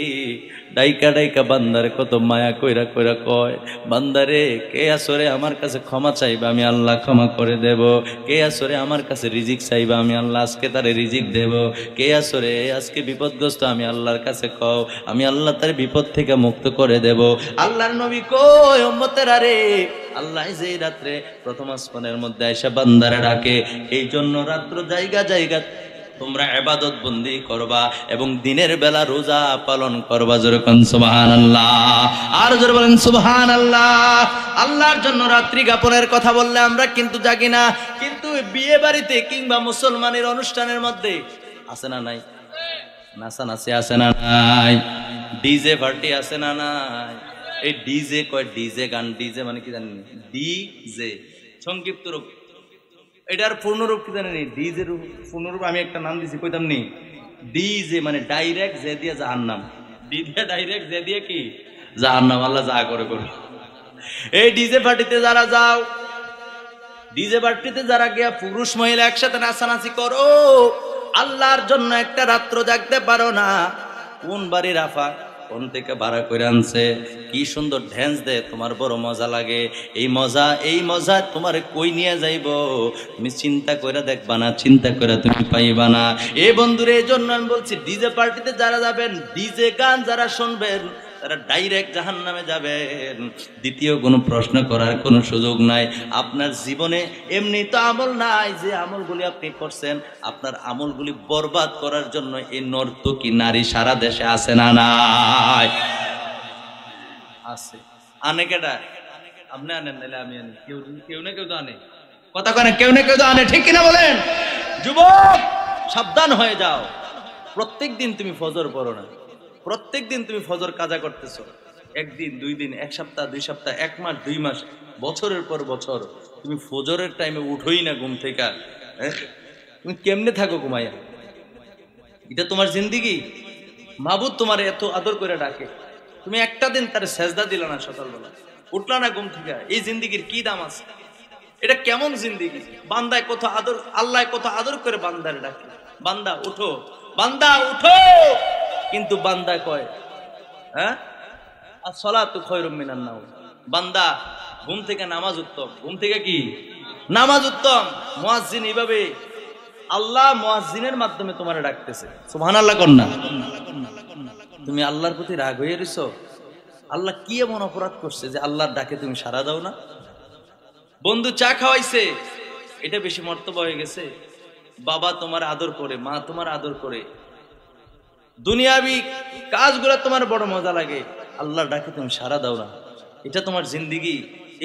ডাইকা ডাইকা বান্দারে কত মায়া কইরা কইরা কয়, বান্দারে, কে আসরে আমার কাছে ক্ষমা চাইবা, আমি আল্লাহ ক্ষমা করে দেব। কে আসরে আমার কাছে রিজিক চাইবা, আমি আল্লাহ আজকে তারে রিজিক দেব। কে আসরে আজকে বিপদগ্রস্ত, আমি আল্লাহর কাছে কও, আমি আল্লাহ তার বিপদ থেকে মুক্ত করে দেব। আল্লাহর নবী কই, উম্মতেরা রে, আল্লাহ যে রাত্রে প্রথম আসমানের মধ্যে আয়েশা বান্দারে ডাকে, এই জন্য রাত্র জায়গা জায়গা তোমরা ইবাদত বন্দি করবা এবং দিনের বেলা রোজা পালন করবা। জোরে কোন সুবহানাল্লাহ, আর জোরে বলেন সুবহানাল্লাহ। আল্লাহর জন্য রাত্রি যাপনের কথা বললে আমরা কিন্তু জাগি না, কিন্তু বিয়ে বাড়িতে কিংবা মুসলমানের অনুষ্ঠানের মধ্যে আছে না নাই? নাচানাচি আছে না নাই? ডিজে পার্টি আছে না নাই? এই ডিজে কয়, ডিজে গান, ডিজে মানে কি জানেন? ডিজে সংক্ষিপ্ত রূপ। এটার পূর্ণরূপ কি জানেন? ডিজের পূর্ণরূপ আমি একটা নাম দিছি, কইতাম নি, ডিজে মানে ডাইরেক্ট যে দিয়ে জাহান্নাম। ডি দিয়ে ডাইরেক্ট যে দিয়ে কি জাহান্নাম। আল্লাহ যা করে করে। এই ডিজে পার্টিতে যারা যাও, ডিজে পার্টিতে যারা গিয়া পুরুষ মহিলা একসাথে নাচানাচি করো, আল্লাহর জন্য একটা রাত্র জাগতে পারো না। কোন বাড়ির আফা কোন থেকে ভাড়া করে আনছে, কি সুন্দর ড্যান্স দেয়, তোমার বড় মজা লাগে। এই মজা তোমার কই নিয়ে যাইব তুমি চিন্তা করে দেখবা না, চিন্তা করে তুমি পাইবা না। এ বন্ধুরে, এই জন্য আমি বলছি, ডিজে পার্টিতে যারা যাবেন, ডিজে গান যারা শুনবেন, তারা ডাইরেক্ট জাহান্নামে যাবেন। দ্বিতীয় কোনো প্রশ্ন করার কোনো সুযোগ নাই। আপনার জীবনে এমনি তো আমল নাই, যে আমলগুলি আপনি করছেন, আপনার আমলগুলি বরবাদ করার জন্য এই নর্তকী নারী সারা দেশে আছে না নাই? আছে। আনে কেডা? আপনি আনেন, নাহলে আমি আনি। কেউ না কেউ তো আনে। কথা কেন? কেউ না কেউ তো আনে, ঠিক কিনা বলেন? যুবক, সাবধান হয়ে যাও। প্রত্যেক দিন তুমি ফজর পড়ো না, প্রত্যেক দিন তুমি ফজর কাজা করতেছো। একদিন, 2 দিন, 1 সপ্তাহ, 2 সপ্তাহ, 1 মাস, 2 মাস, বছরের পর বছর তুমি ফজরের টাইমে উঠোই না ঘুম থেকে। তুমি কেমনে থাকো ঘুমাইয়া? এটা তোমার জিন্দিগি? মাবুদ তোমার এত আদর করে ডাকে, তুমি একটা দিন তার সেজদা দিলা না, সকালবেলা উঠলা না ঘুম থেকে। এই জিন্দিগির কি দাম আছে? এটা কেমন জিন্দিগি? বান্দায় কত আদর, আল্লাহ কত আদর করে বান্দার ডাকে, বান্দা উঠো, বান্দা উঠো। কিন্তু বান্দা কয়, হ্যাঁ, আসসালাতু খায়রুম মিনান নাওম। বান্দা, ঘুম থেকে নামাজ উত্তম। ঘুম থেকে কি নামাজ উত্তম। মুয়াজ্জিন এইভাবে, আল্লাহ মুয়াজ্জিনের মাধ্যমে তোমারে ডাকতেছে। সুবহানাল্লাহ কন্যা। তুমি আল্লাহর প্রতি রাগ হয়ে রইছো? আল্লাহ কি এমন অপরাধ করছে যে আল্লাহর ডাকে তুমি সাড়া দাও না? বন্ধু চা খাওয়াইছে, এটা বেশি মর্তবা হয়ে গেছে? বাবা তোমার আদর করে, মা তোমার আদর করে, দুনিয়াবি কাজগুলো তোমার বড় মজা লাগে, আল্লাহর ডাকে তুমি সাড়া দাও না। এটা তোমার জিন্দিগি?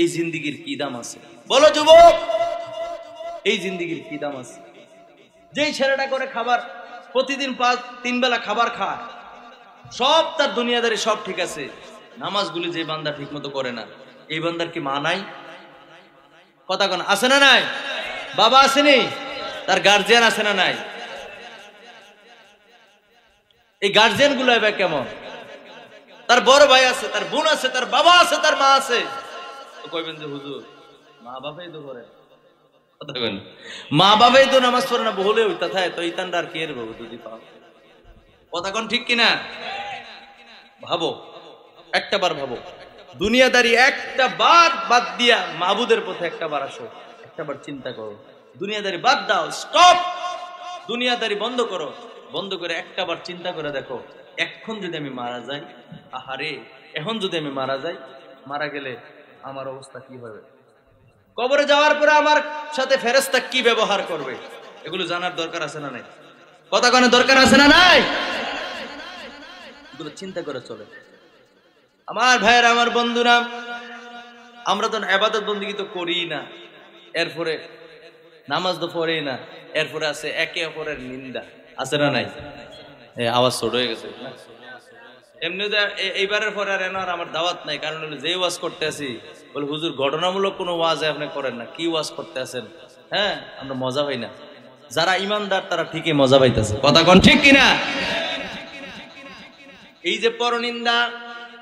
এই জিন্দিগির কি দাম আছে বলো যুবক? এই জিন্দিগির কি দাম আছে? যেই ছেলেটা করে খাবার, প্রতিদিন 3 বেলা খাবার খায়, সব তার দুনিয়াদারি সব ঠিক আছে, নামাজগুলি যে বান্দা ঠিক মতো করে না, এই বান্দার কি মা নাই? কথা কোন আছে না নাই? বাবা আসেনি? তার গার্জিয়ান আছে না নাই? এই গার্জিয়ান গুলো এবার কেমন? তার বড় ভাই আছে, তার বোন আছে, তার বাবা আছে, তার মা আছে। তো কইবেন যে হুজুর মা বাবাই তো করে। কথা কেন? মা বাবাই তো নামাজ পড়ে না, বলে ওইটা থাকে তো ইতানদার কে এর বাবু যদি পাও। কথা কোন ঠিক কিনা? ভাবো, একটা বার ভাবো, দুনিয়াদারি একটা বার বাদ দিয়া মাবুদের পথে একটা বার আসো, একটা বার চিন্তা করো। দুনিয়াদারি বাদ দাও, স্টপ। দুনিয়াদারি বন্ধ করো, বন্ধ করে একটা বার চিন্তা করে দেখো, এখন যদি আমি মারা যাই, আহারে, এখন যদি আমি মারা যাই, মারা গেলে আমার অবস্থা কি হবে? কবরে যাওয়ার পরে আমার সাথে ফেরেশতা কি ব্যবহার করবে? এগুলো জানার দরকার আছে না নাই? কথা কোন দরকার আছে না নাই? এগুলো চিন্তা করে চলে। আমার ভাইয়েরা, আমার বন্ধুরা, আমরা তো ইবাদত বন্দেগী তো করি না, এরপরে নামাজ তো পড়েই না, এরপরে আছে একে অপরের নিন্দা, আছে না নাই? আওয়াজ ছোট হয়ে গেছে। এমনি এইবারের পরে আর এনার আমার দাওয়াত নাই, কারণ হলো যে ওয়াজ করতে আসি, বলে হুজুর ঘটনামূলক কোনো ওয়াজ আপনি করেন না, কি ওয়াজ করতে আছেন? হ্যাঁ, আমরা মজা পাই না। যারা ইমানদার তারা ঠিকই মজা পাইতেছে। কথা কোন ঠিক কিনা? এই যে পরনিন্দা,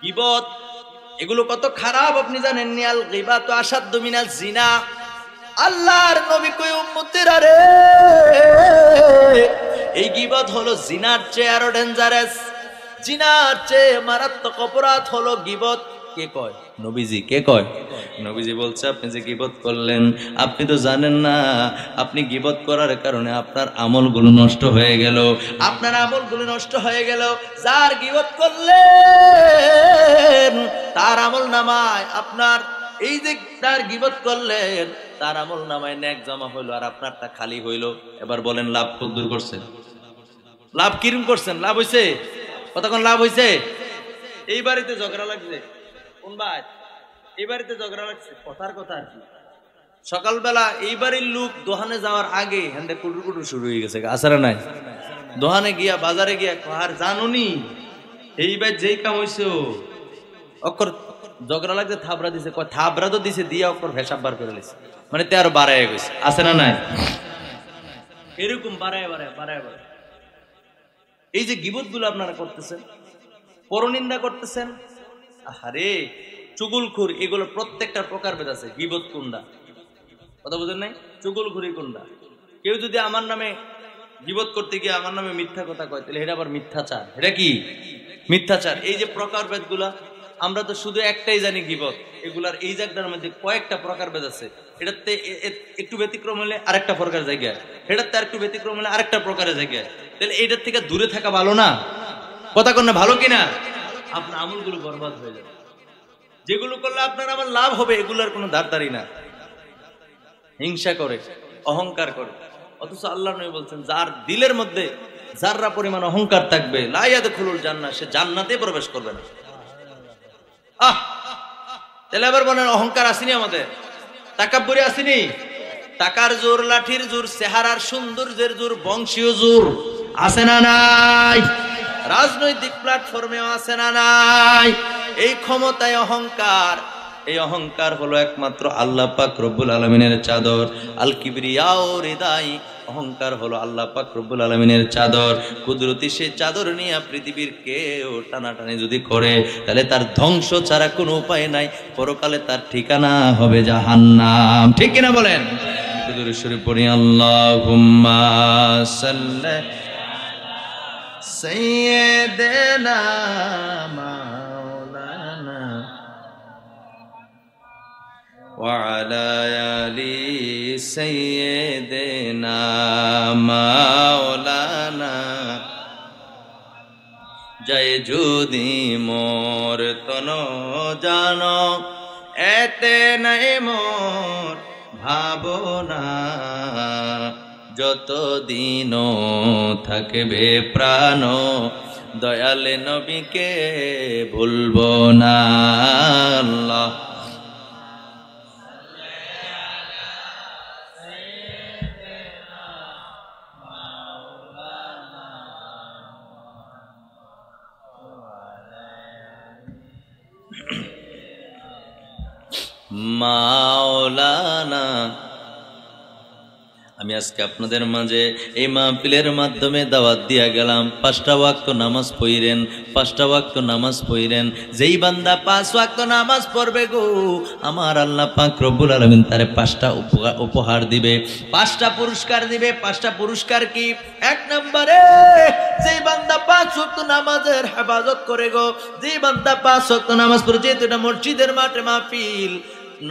গীবত, এগুলো কত খারাপ আপনি জানেন নি? আল গীবাতু আশাদ্দু মিনাজ জিনা। আল্লাহর নবী কই, উম্মতেরা রে, এই গীবত হলো জিনার চেয়ে আরো ডেঞ্জারাস। জিনার চেয়ে মারাত্মক অপরাধ হলো গীবত। কে কয়? নবীজি। কে কয়? নবীজি বলছে, আপনি যে গীবত করলেন, আপনি তো জানেন না, আপনি গীবত করার কারণে আপনার আমলগুলো নষ্ট হয়ে গেল। আপনার আমলগুলো নষ্ট হয়ে গেল। যার গীবত করলেন তার আমল নামায়, আপনার এই যে তার গীবত করলেন, তার আমল নামায় নেক জমা হইলো, আর আপনারটা খালি হইলো। এবার বলেন লাভ কত দূর করছেন? লাভ কিরম করছেন? লাভ হইছে? কতক্ষণ লাভ হইছে? এই বাড়িতে ঝগড়া লাগছে, কোন ভাই? এই বাড়িতে ঝগড়া লাগছে, কথার কথা আর কি। সকালবেলা এই বাড়ির লোক দোকানে যাওয়ার আগে হ্যান্ডে কুটুর কুটুর শুরু হয়ে গেছে, আসারা নাই? দোকানে গিয়া, বাজারে গিয়া, আর জানুনি এইবার যেই কাম হইছে, অক্ষর ঝগড়া লাগছে থাবড়া দিছে, কয় থাবড়া তো দিছে দিয়া ওপর ভেসাব বার করে লিছে, মানে তে আরো বাড়ায় গেছে, আছে না নাই? এরকম বাড়ায় বাড়ায় বাড়ায় বাড়ায় এই যে গীবত গুলো আপনারা করতেছেন, পরনিন্দা করতেছেন, আরে চুগলখুর, এগুলো প্রত্যেকটা প্রকারভেদ আছে। গীবত কোনটা কথা বুঝেন নাই? চুগলখুরি কোনটা? কেউ যদি আমার নামে গীবত করতে গিয়ে আমার নামে মিথ্যা কথা কয়, তাহলে এটা আবার মিথ্যাচার। এটা কি মিথ্যাচার? এই যে প্রকারভেদ গুলা, আমরা তো শুধু একটাই জানি গীবত, এগুলার এই জায়গাটার মধ্যে কয়েকটা প্রকারভেদ আছে। এটাতে একটু ব্যতিক্রম হলে আরেকটা প্রকার জায়গায়, এটাতে আর একটু ব্যতিক্রম হলে আরেকটা প্রকারের জায়গায়। তাহলে এইটার থেকে দূরে থাকা ভালো না? কথা কন না, ভালো কিনা? আপনার আমলগুলো বরবাদ হয়ে যাবে। যেগুলো করলে আপনার আমার লাভ হবে, এগুলোর কোনো ধারধারি না। হিংসা করে, অহংকার করে, অথচ আল্লাহ নবী বলছেন যার দিলের মধ্যে যাররা পরিমাণ অহংকার থাকবে, লা ইয়াদখুলুল জান্নাহ, সে জান্নাতে প্রবেশ করবে না। তাহলে আবার বলেন অহংকার আসেনি আমাদের, তাকাব্বুরি আসেনি? টাকার জোর, লাঠির জোর, চেহারার সৌন্দর্যের জোর, বংশীয় জোর আছে না নাই? রাজনৈতিক প্ল্যাটফর্মেও আছে না নাই? এই ক্ষমতায় অহংকার, এই অহংকার হলো একমাত্র আল্লাহ পাক রব্বুল আলামিনের চাদর। আল কিবরিয়াও রিদাই, অহংকার হলো আল্লাহ পাক রব্বুল আলামিনের চাদর। কুদরতি সেই চাদর নিয়ে পৃথিবীর কেউ টানাটানি যদি করে, তাহলে তার ধ্বংস ছাড়া কোনো উপায় নাই, পরকালে তার ঠিকানা হবে জাহান্নাম। ঠিক কিনা বলেন? দুরূদ শরীফ পড়ি, আল্লাহুম্মা সাল্লি সাইয়্যিদিনা মাওলানা ওয়া আলা আলি সাইয়্যিদিনা মাওলানা। জয় যদি মোর তন জানো, এতে নাই মোর ভাবনা, যতদিন থাকবে প্রাণ, দয়াল নবীকে ভুলবো না। আল্লাহ মাওলানা। আমি আজকে আপনাদের মাঝে এই মাহফিলের মাধ্যমে দাওয়াত দিয়া গেলাম, 5টা ওয়াক্ত নামাজ পড়েন, 5টা ওয়াক্ত নামাজ পড়েন। যেই বান্দা 5 ওয়াক্ত নামাজ পড়বে গো, আমার আল্লাহ পাক রব্বুল আলামিন তারে 5টা উপহার দিবে, 5টা পুরস্কার দিবে। 5টা পুরস্কার কি? 1 নম্বরে যেই বান্দা 5 ওয়াক্ত নামাজের হেফাজত করে গো, যেই বান্দা 5 ওয়াক্ত নামাজ পড়ে, যেহেতু এটা মসজিদের মাঠে মাহফিল,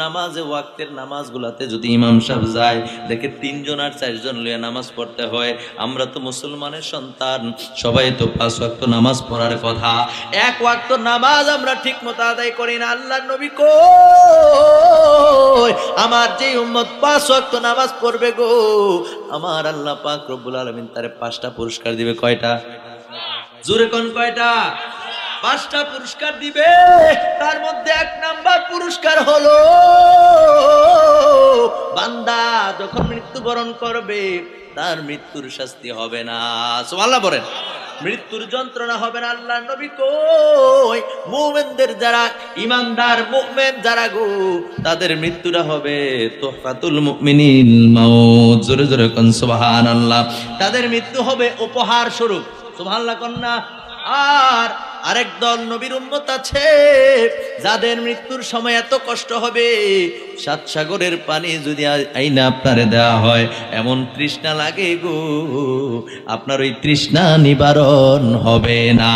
নামাজে ওয়াক্তের নামাজগুলাতে যদি ইমাম সাহেব যায়, দেখে 3 জন আর 4 জন লইয়া নামাজ পড়তে হয়। আমরা তো মুসলমানের সন্তান, সবাই তো 5 ওয়াক্ত নামাজ পড়ার কথা, 1 ওয়াক্ত নামাজ আমরা ঠিক মতো আদায় করি না। আল্লাহর নবী কই, আমার যে উম্মত 5 ওয়াক্ত নামাজ পড়বে গো, আমার আল্লাহ পাক রব্বুল আলামিন তারে 5টা পুরস্কার দিবে। কয়টা? জোরে কোন কয়টা? 5টা পুরস্কার দিবে। তার মধ্যে 1 নাম্বার পুরস্কার হলো বান্দা যখন মৃত্যুবরণ করবে, তার মৃত্যুর শাস্তি হবে না। সুবহানাল্লাহ বলেন। মৃত্যুর যন্ত্রণা হবে না। আল্লাহ নবী কই, মুমিনদের যারা ঈমানদার মুমিন যারা গো, তাদের মৃত্যুটা হবে তুহফাতুল মুমিনিন মাউত। জোরে জোরে কোন সুবহানাল্লাহ। তাদের মৃত্যু হবে উপহার স্বরূপ। সুবহানাল্লাহ কোন না? আর আরেক দল নবীর উম্মত আছে, যাদের মৃত্যুর সময় এত কষ্ট হবে, 7 সাগরের পানি যদি আইনা আপনারে দেওয়া হয়, এমন তৃষ্ণা লাগে গো, আপনার ওই তৃষ্ণা নিবারণ হবে না।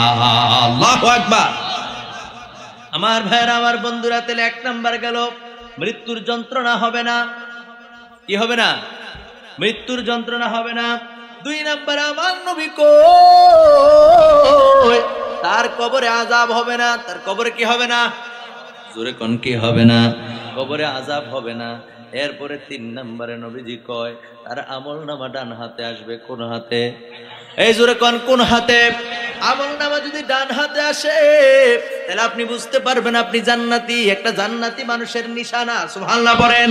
আল্লাহু আকবার। আমার ভাইরা, আমার বন্ধুরা, তাহলে 1 নাম্বার গেল, মৃত্যুর যন্ত্রণা হবে না। কি হবে না? মৃত্যুর যন্ত্রণা হবে না। 2 নাম্বার, আমার নবী কই, তার কবরে আযাব হবে না। তার কবরে কি হবে না? জোরে কোন কি হবে না? কবরে আযাব হবে না। এরপরে 3 নম্বরে নবীজি কয়, তার আমলনামা ডান হাতে আসবে। কোন হাতে? এই জোরে কোন কোন হাতে? আমলনামা যদি ডান হাতে আসে, তাহলে আপনি বুঝতে পারবেন আপনি জান্নাতি। একটা জান্নাতি মানুষের নিশানা। সুবহানাল্লাহ বলেন।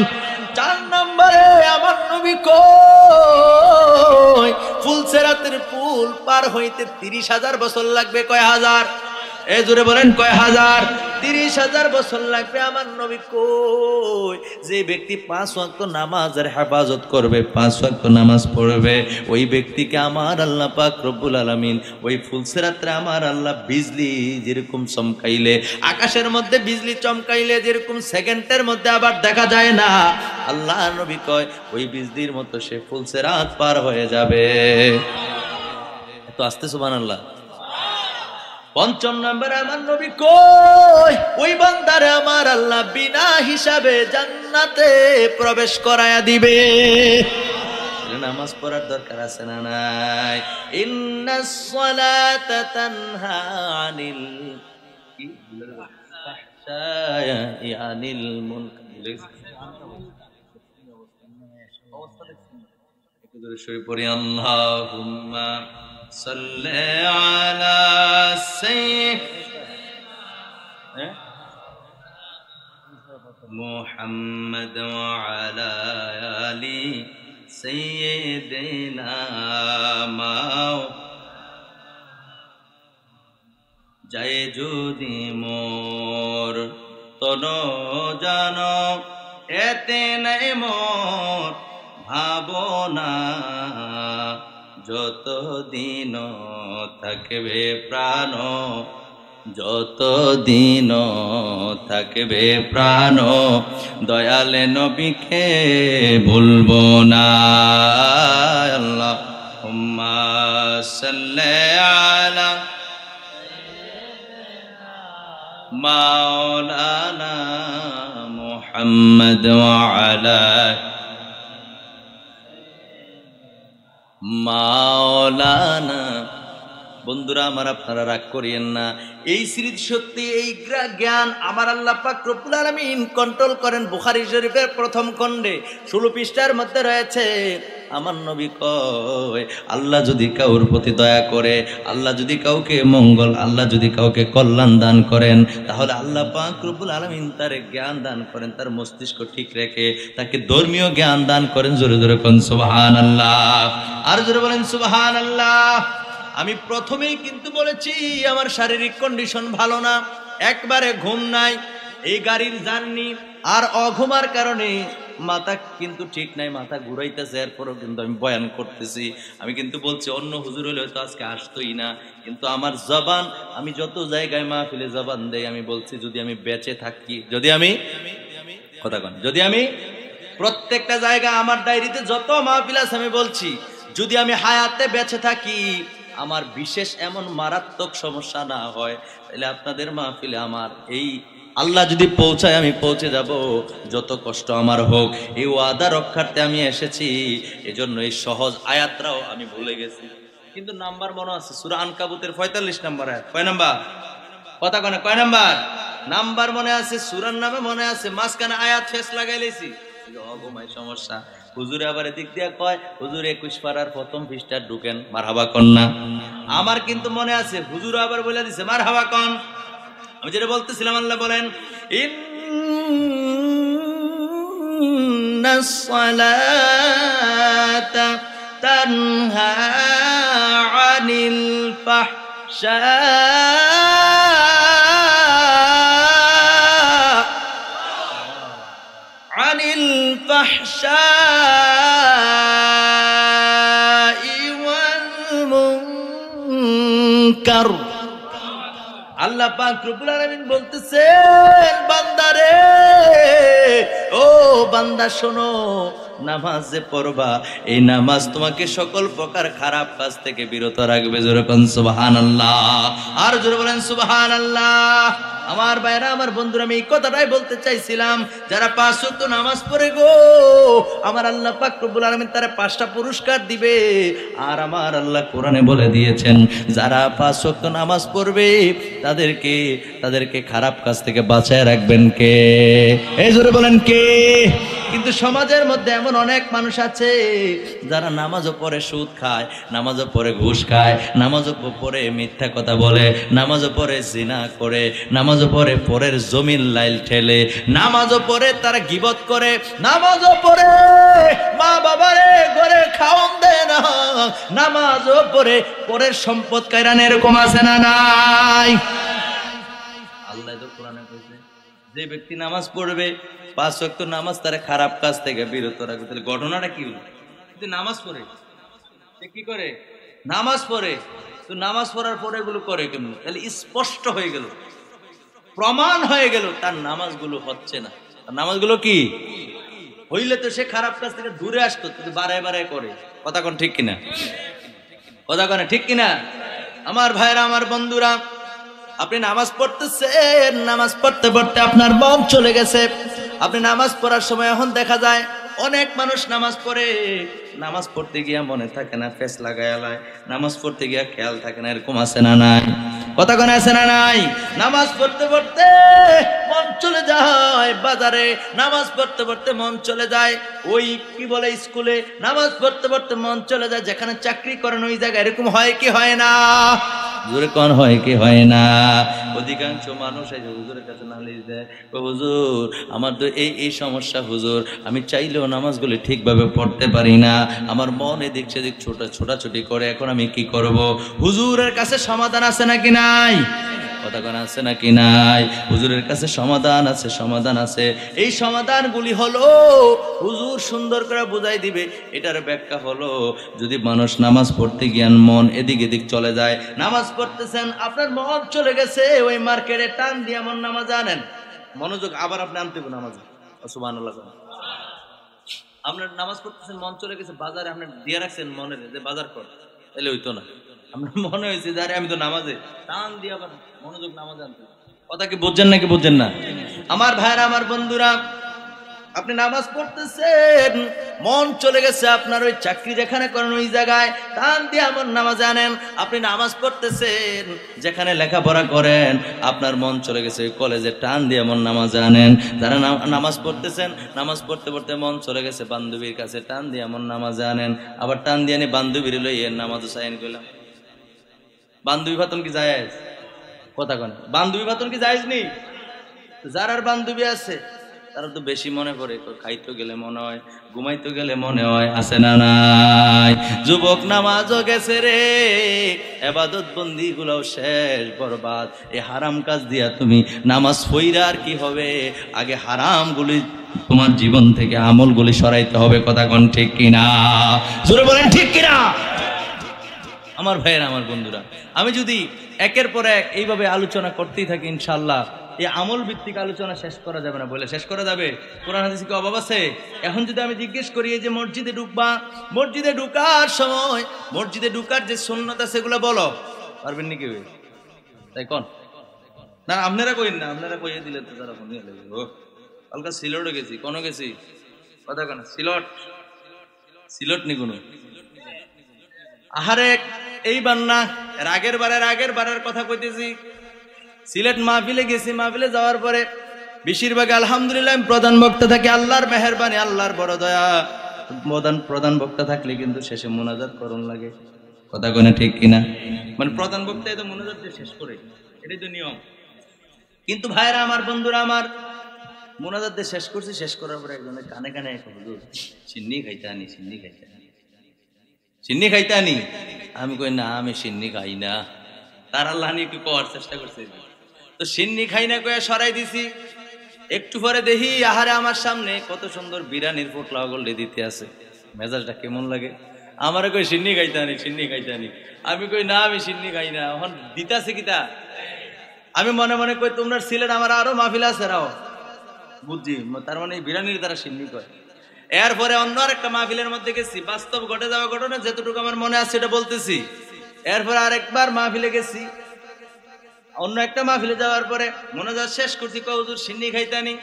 4 নম্বরে আমার নবী কই, ফুলসেরাতের পুল পার হইতে 30,000 বছর লাগবে। কয় হাজার? এই জোরে বলেন, কয় হাজার? 30,000 বছর লাগবে আমার নবী কই যে ব্যক্তি 5 ওয়াক্ত নামাজের হেফাজত করবে, 5 ওয়াক্ত নামাজ পড়বে, ওই ব্যক্তিকে আমার আল্লাহ পাক রব্বুল আলামিন ওই ফুলসিরাতে আমার আল্লাহ বিজলি যেরকম চমকাইলে, আকাশের মধ্যে বিজলি চমকাইলে যেরকম সেকেন্ডের মধ্যে আবার দেখা যায় না, আল্লাহ নবী কয় ওই বিজলির মতো সে ফুলসিরাত পার হয়ে যাবে। তো আস্তে সুবহানাল্লাহ। 5 নম্বরে আমার নবী কই ওই বান্দারে আমার আল্লাহ বিনা হিসাবে জান্নাতে প্রবেশ করায়া দিবে। নামাজ পড়ার দরকার আছে না নাই? ইন্নাস সালাতা তানহা আনিল ফাহশাই আনিল মুনকার। একটু জোরে সরে পড়ি আল্লাহুম্মা সাল্লি আলা সাইয়্যিদিনা মুহাম্মদ ওয়া আলা আলি সাইয়্যিদিনা মাও যায় যদি মোর তন জান এতে নাই মোর ভাবনা, যতদিন থাকবে প্রাণ, যতদিন থাকবে প্রাণ, দয়াল নবীকে ভুলবো না। আল্লাহুম্মা সাল্লি আলা মাওলানা মুহাম্মদ ওয়া আলা মাওলানা। বন্ধুরা আমার, আপনারা রাগ করিয়েন না, এই স্মৃতি শক্তি, এই জ্ঞান আমার আল্লাহ পাক রব্বুল আলামিন কন্ট্রোল করেন। বুখারী শরীফের প্রথম খণ্ডে 16 পৃষ্ঠার মধ্যে রয়েছে, আমার নবী কয় আল্লাহ যদি কাউর প্রতি দয়া করে, আল্লাহ যদি কাউকে মঙ্গল, আল্লাহ যদি কাউকে কল্যাণ দান করেন, তাহলে আল্লাহ পাক রব্বুল আলামিন তার জ্ঞান দান করেন, তার মস্তিষ্ক ঠিক রেখে তাকে ধর্মীয় জ্ঞান দান করেন। জোরে জোরে কোন সুবহানাল্লাহ, আর জোরে বলেন সুবহানাল্লাহ। আমি প্রথমেই কিন্তু বলেছি আমার শারীরিক কন্ডিশন ভালো না, একবারে ঘুম নাই, এই গাড়ির জার্নি আর অঘুমার কারণে মাথা কিন্তু ঠিক নাই, মাথা ঘুরাইতেছে, এরপরও কিন্তু আমি বয়ান করতেছি। আমি কিন্তু বলছি অন্য হুজুর হলে হয়তো আজকে আসতোই না, কিন্তু আমার জবান, আমি যত জায়গায় মাহফিলে জবান দেই, আমি বলছি যদি আমি বেঁচে থাকি, যদি আমি কথা কন, যদি আমি প্রত্যেকটা জায়গা আমার ডায়েরিতে যত মাহফিল আছে আমি বলছি যদি আমি হায়াতে বেঁচে থাকি, আমার বিশেষ এমন মারাত্মক সমস্যা না হয়, তাহলে আপনাদের মাহফিলে আমার এই আল্লাহ যদি পৌঁছায় আমি পৌঁছে যাব, যত কষ্ট আমার হোক। এই ওয়াদা রক্ষার্থে আমি এসেছি, এজন্য এই সহজ আয়াতটাও আমি ভুলে গেছি, কিন্তু নাম্বার মনে আছে সূরা আনকাবুতের 45 নম্বর আয়াত। কয় নাম্বার? কথা কয় না, কয় নাম্বার? নাম্বার মনে আছে, সূরার নামে মনে আছে, মাঝখানে আয়াত ফেস লাগাই লেছি। অগমাই সমস্যা। হুজুরে আবার এদিক দিয়ে কয় হুজুর 21 পারার প্রথম পৃষ্ঠা ঢুকেন, মারহাবা কন না। আমার কিন্তু মনে আছে, হুজুর আবার বলে দিছে মারহাবা কন। আমি যেটা বলতেছিলাম, আল্লাহ বলেন ইন্নাস সালাতা তানহা আনিল ফাহশা আনিল ফাহশাই ওয়াল মুনকার। আল্লাহ পাক রব্বুল আলামিন বলতেছেন বান্দারে, ও বান্দা শোনো, নামাজ যে পড়বা, এই নামাজ তোমাকে সকল প্রকার খারাপ কাজ থেকে বিরত রাখবে। জোরে কোন সুবহানাল্লাহ, আর জোরে বলেন সুবহানাল্লাহ। আমার ভাইরা, আমার বন্ধুরা, আমি এই কথাটাই বলতে চাইছিলাম, যারা 5 ওয়াক্ত নামাজ পড়ে গো, আমার আল্লাহ পাক রব্বুল আলামিন তারা 5টা পুরস্কার দিবে। আর আমার আল্লাহ কোরআনে বলে দিয়েছেন, যারা 5 ওয়াক্ত নামাজ পড়বে তাদেরকে খারাপ কাজ থেকে বাঁচায় রাখবেন কে? এই জোরে বলেন কে? কিন্তু সমাজের মধ্যে এমন অনেক মানুষ আছে যারা নামাজও পড়ে সুদ খায়, নামাজও পড়ে ঘুষ খায়, নামাজও পড়ে মিথ্যা কথা বলে, নামাজও পড়ে জিনা করে, নামাজও পড়ে পরের জমির লাইল ঠেলে, নামাজও পড়ে তারা গীবত করে, নামাজও পড়ে মা বাবারে ঘরে খাওয়ান দেয় না, নামাজও পড়ে পরের সম্পদ কায়রান। এরকম আছে না নাই? আল্লাহ তো কোরআনে যে ব্যক্তি নামাজ পড়বে 5 ওয়াক্ত নামাজ তারা খারাপ কাজ থেকে বিরত রাখবে। তাহলে ঘটনাটা কি হলো? যদি নামাজ পড়ে, সে কি করে? নামাজ পড়ে। তো নামাজ পড়ার পরে এগুলো করে কেমন? তাহলে স্পষ্ট হয়ে গেল, প্রমাণ হয়ে গেল তার নামাজগুলো হচ্ছে না। তার নামাজগুলো কি হইলে তো সে খারাপ কাজ থেকে দূরে আসতো, কিন্তু বারে বারে করে। কথা কোন ঠিক কিনা? কথা কোন ঠিক কিনা? আমার ভাইরা, আমার বন্ধুরা, আপনি নামাজ পড়তেছেন, নামাজ পড়তে পড়তে আপনার মন চলে গেছে। আপনি নামাজ পড়ার সময় এখন দেখা যায় অনেক মানুষ নামাজ পড়ে, নামাজ পড়তে গিয়া মনে থাকে না, ফেস লাগায় লয়। নামাজ পড়তে গিয়া খেয়াল থাকে না, এরকম আছে না নাই? কথা কোন আছে না নাই? নামাজ পড়তে পড়তে মন চলে যায় বাজারে, নামাজ পড়তে পড়তে মন চলে যায় ওই কি বলে স্কুলে, নামাজ পড়তে পড়তে মন চলে যায় যেখানে চাকরি করেন ওই জায়গায়। এরকম হয় কি হয় না? হুজুরে কোন হয় কি হয় না? অধিকাংশ মানুষ এই হুজুরের কাছে নালিশ দেয়, হুজুর আমার তো এই সমস্যা, হুজুর আমি চাইলেও নামাজগুলি ঠিকভাবে পড়তে পারি না, আমার মন এদিক সেদিক ছোটাছুটি করে, এখন আমি কি করব? হুজুরের কাছে সমাধান আছে নাকি নাই? কথা কোন আছে নাকি নাই? হুজুরের কাছে সমাধান আছে, সমাধান আছে। এই সমাধানগুলি হলো হুজুর সুন্দর করে বুঝাই দিবে। এটার ব্যাখ্যা হলো, যদি মানুষ নামাজ পড়তে গিয়ে মন এদিক এদিক চলে যায়, নামাজ পড়তেছেন আপনার মন চলে গেছে ওই মার্কেটে, টান দিয়ে এমন নামাজ আনেন, মনোযোগ আবার আপনি আনতে হবে নামাজ। সুবহানাল্লাহ। আপনার নামাজ পড়তেছেন, মন চলে গেছে বাজারে, আপনি দিয়ে রাখছেন মনে যে বাজার কর, তাহলে হইতো না। আপনার মনে হয়েছে যে আরে আমি তো নামাজে, টান দিয়ে আবার মনোযোগ নামাজ আনতে। কথা কি বুঝছেন নাকি বুঝছেন না? আমার ভাইরা, আমার বন্ধুরা, আপনি নামাজ পড়তেছেন, মন চলে গেছে আপনার ওই চাকরি যেখানে করেন ওই জায়গায়, টান দিয়ে এমন নামাজ আনেন। আপনি নামাজ পড়তেছেন যেখানে লেখাপড়া করেন, আপনার মন চলে গেছে ওই কলেজে, টান দিয়ে এমন নামাজ আনেন। যারা নামাজ পড়তেছেন, নামাজ পড়তে পড়তে মন চলে গেছে বান্ধবীর কাছে, টান দিয়ে এমন নামাজ আনেন। আবার টান দিয়ে আনি বান্ধবীর লই এর নামাজও চাইন করলাম। বান্ধবী ভাতন কি জায়েজ? কথা কন, বান্ধবী ভাতন কি জায়েজ নেই? যার আর বান্ধবী আছে তারা তো বেশি মনে করে, খাইতে গেলে মনে হয়, ঘুমাইতে গেলে মনে হয়, আছে না নাই? যুবক নামাজও গেছে রে, ইবাদত বন্দি গুলো শেষ, বরবাদ। এই হারাম কাজ দিয়া তুমি নামাজ পইরা আর কি হবে? আগে হারামগুলি তোমার জীবন থেকে আমলগুলি সরাইতে হবে। কথা কোন ঠিক কিনা? জোরে বলেন ঠিক কিনা? আমার ভাইয়েরা, আমার বন্ধুরা, আমি যদি একের পর এক এইভাবে আলোচনা করতেই থাকি, ইনশাআল্লাহ এই আমল ভিত্তিক আলোচনা শেষ করা যাবে না। বলে শেষ করা যাবে? কোরআন হাদিসে কি অভাব আছে? এখন যদি আমি জিজ্ঞেস করি যে মসজিদে ঢুকবা, মসজিদে ঢুকার সময় মসজিদে ঢুকার যে সুন্নাত আছে সেগুলো বলো, পারবেন নাকি? তাই কোন না, আপনারা কইন না, আপনারা কইয়ে দিলে তো তারা মনে লাগবে। ও কালকা সিলটে গেছি, কোন গেছি? কথা কেন? সিলট নি কোনো? আহারে এইবার না, আগের বারের কথা কইতেছি। সিলেট মাহফিলে গেছি, মাহফিলে যাওয়ার পরে বেশিরভাগ আলহামদুলিল্লাহ প্রধান বক্তা থাকে, আল্লাহর মেহেরবানি, আল্লাহর বড় দয়া। প্রধান বক্তা থাকলে কিন্তু শেষে মুনাজাত করণ লাগে। কথা কনে ঠিক কিনা? মানে প্রধান বক্তা তো মুনাজাত দিয়ে শেষ করে, এটাই তো নিয়ম। কিন্তু ভাইরা আমার, বন্ধুরা আমার, মুনাজাত দিয়ে শেষ করছি, শেষ করার পরে একজনের কানে কানে হুজুর সিন্নি খাইতে আনি, সিন্নি খাইতে আনি, সিন্নি খাইতে আনি। আমি কই না, আমি সিন্নি খাই না। তার আল্লাহ নিয়ে একটু করার চেষ্টা করছে, তো সিন্নি খাই না কয়ে সরাই দিছি। একটু পরে দেখি আহারে আমার সামনে কত সুন্দর বিরিয়ানির পোটলা গল্লে দিতে আছে। মেজাজটা কেমন লাগে? আমারে কই সিন্নি খাইতে আনি, সিন্নি খাইতে আনি। আমি কই না, আমি সিন্নি খাই না। এখন দিতাছে কিতা? আমি মনে মনে কই তোমরা সিলেট আমার আরো মাহফিল আছে রাও, বুঝছি। তার মানে বিরিয়ানির দ্বারা সিন্নি কয়। এরপরে অন্য আরেকটা মাহফিলের মধ্যে গেছি, বাস্তব ঘটে যাওয়া ঘটনা যেটুকু আমার মনে আছে সেটা বলতেছি। এরপরে আরেকবার মাহফিলে গেছি, অন্য একটা মাহফিলে যাওয়ার পরে মনোজাত শেষ করছি, হুজুর সিন্নি খাইতানি।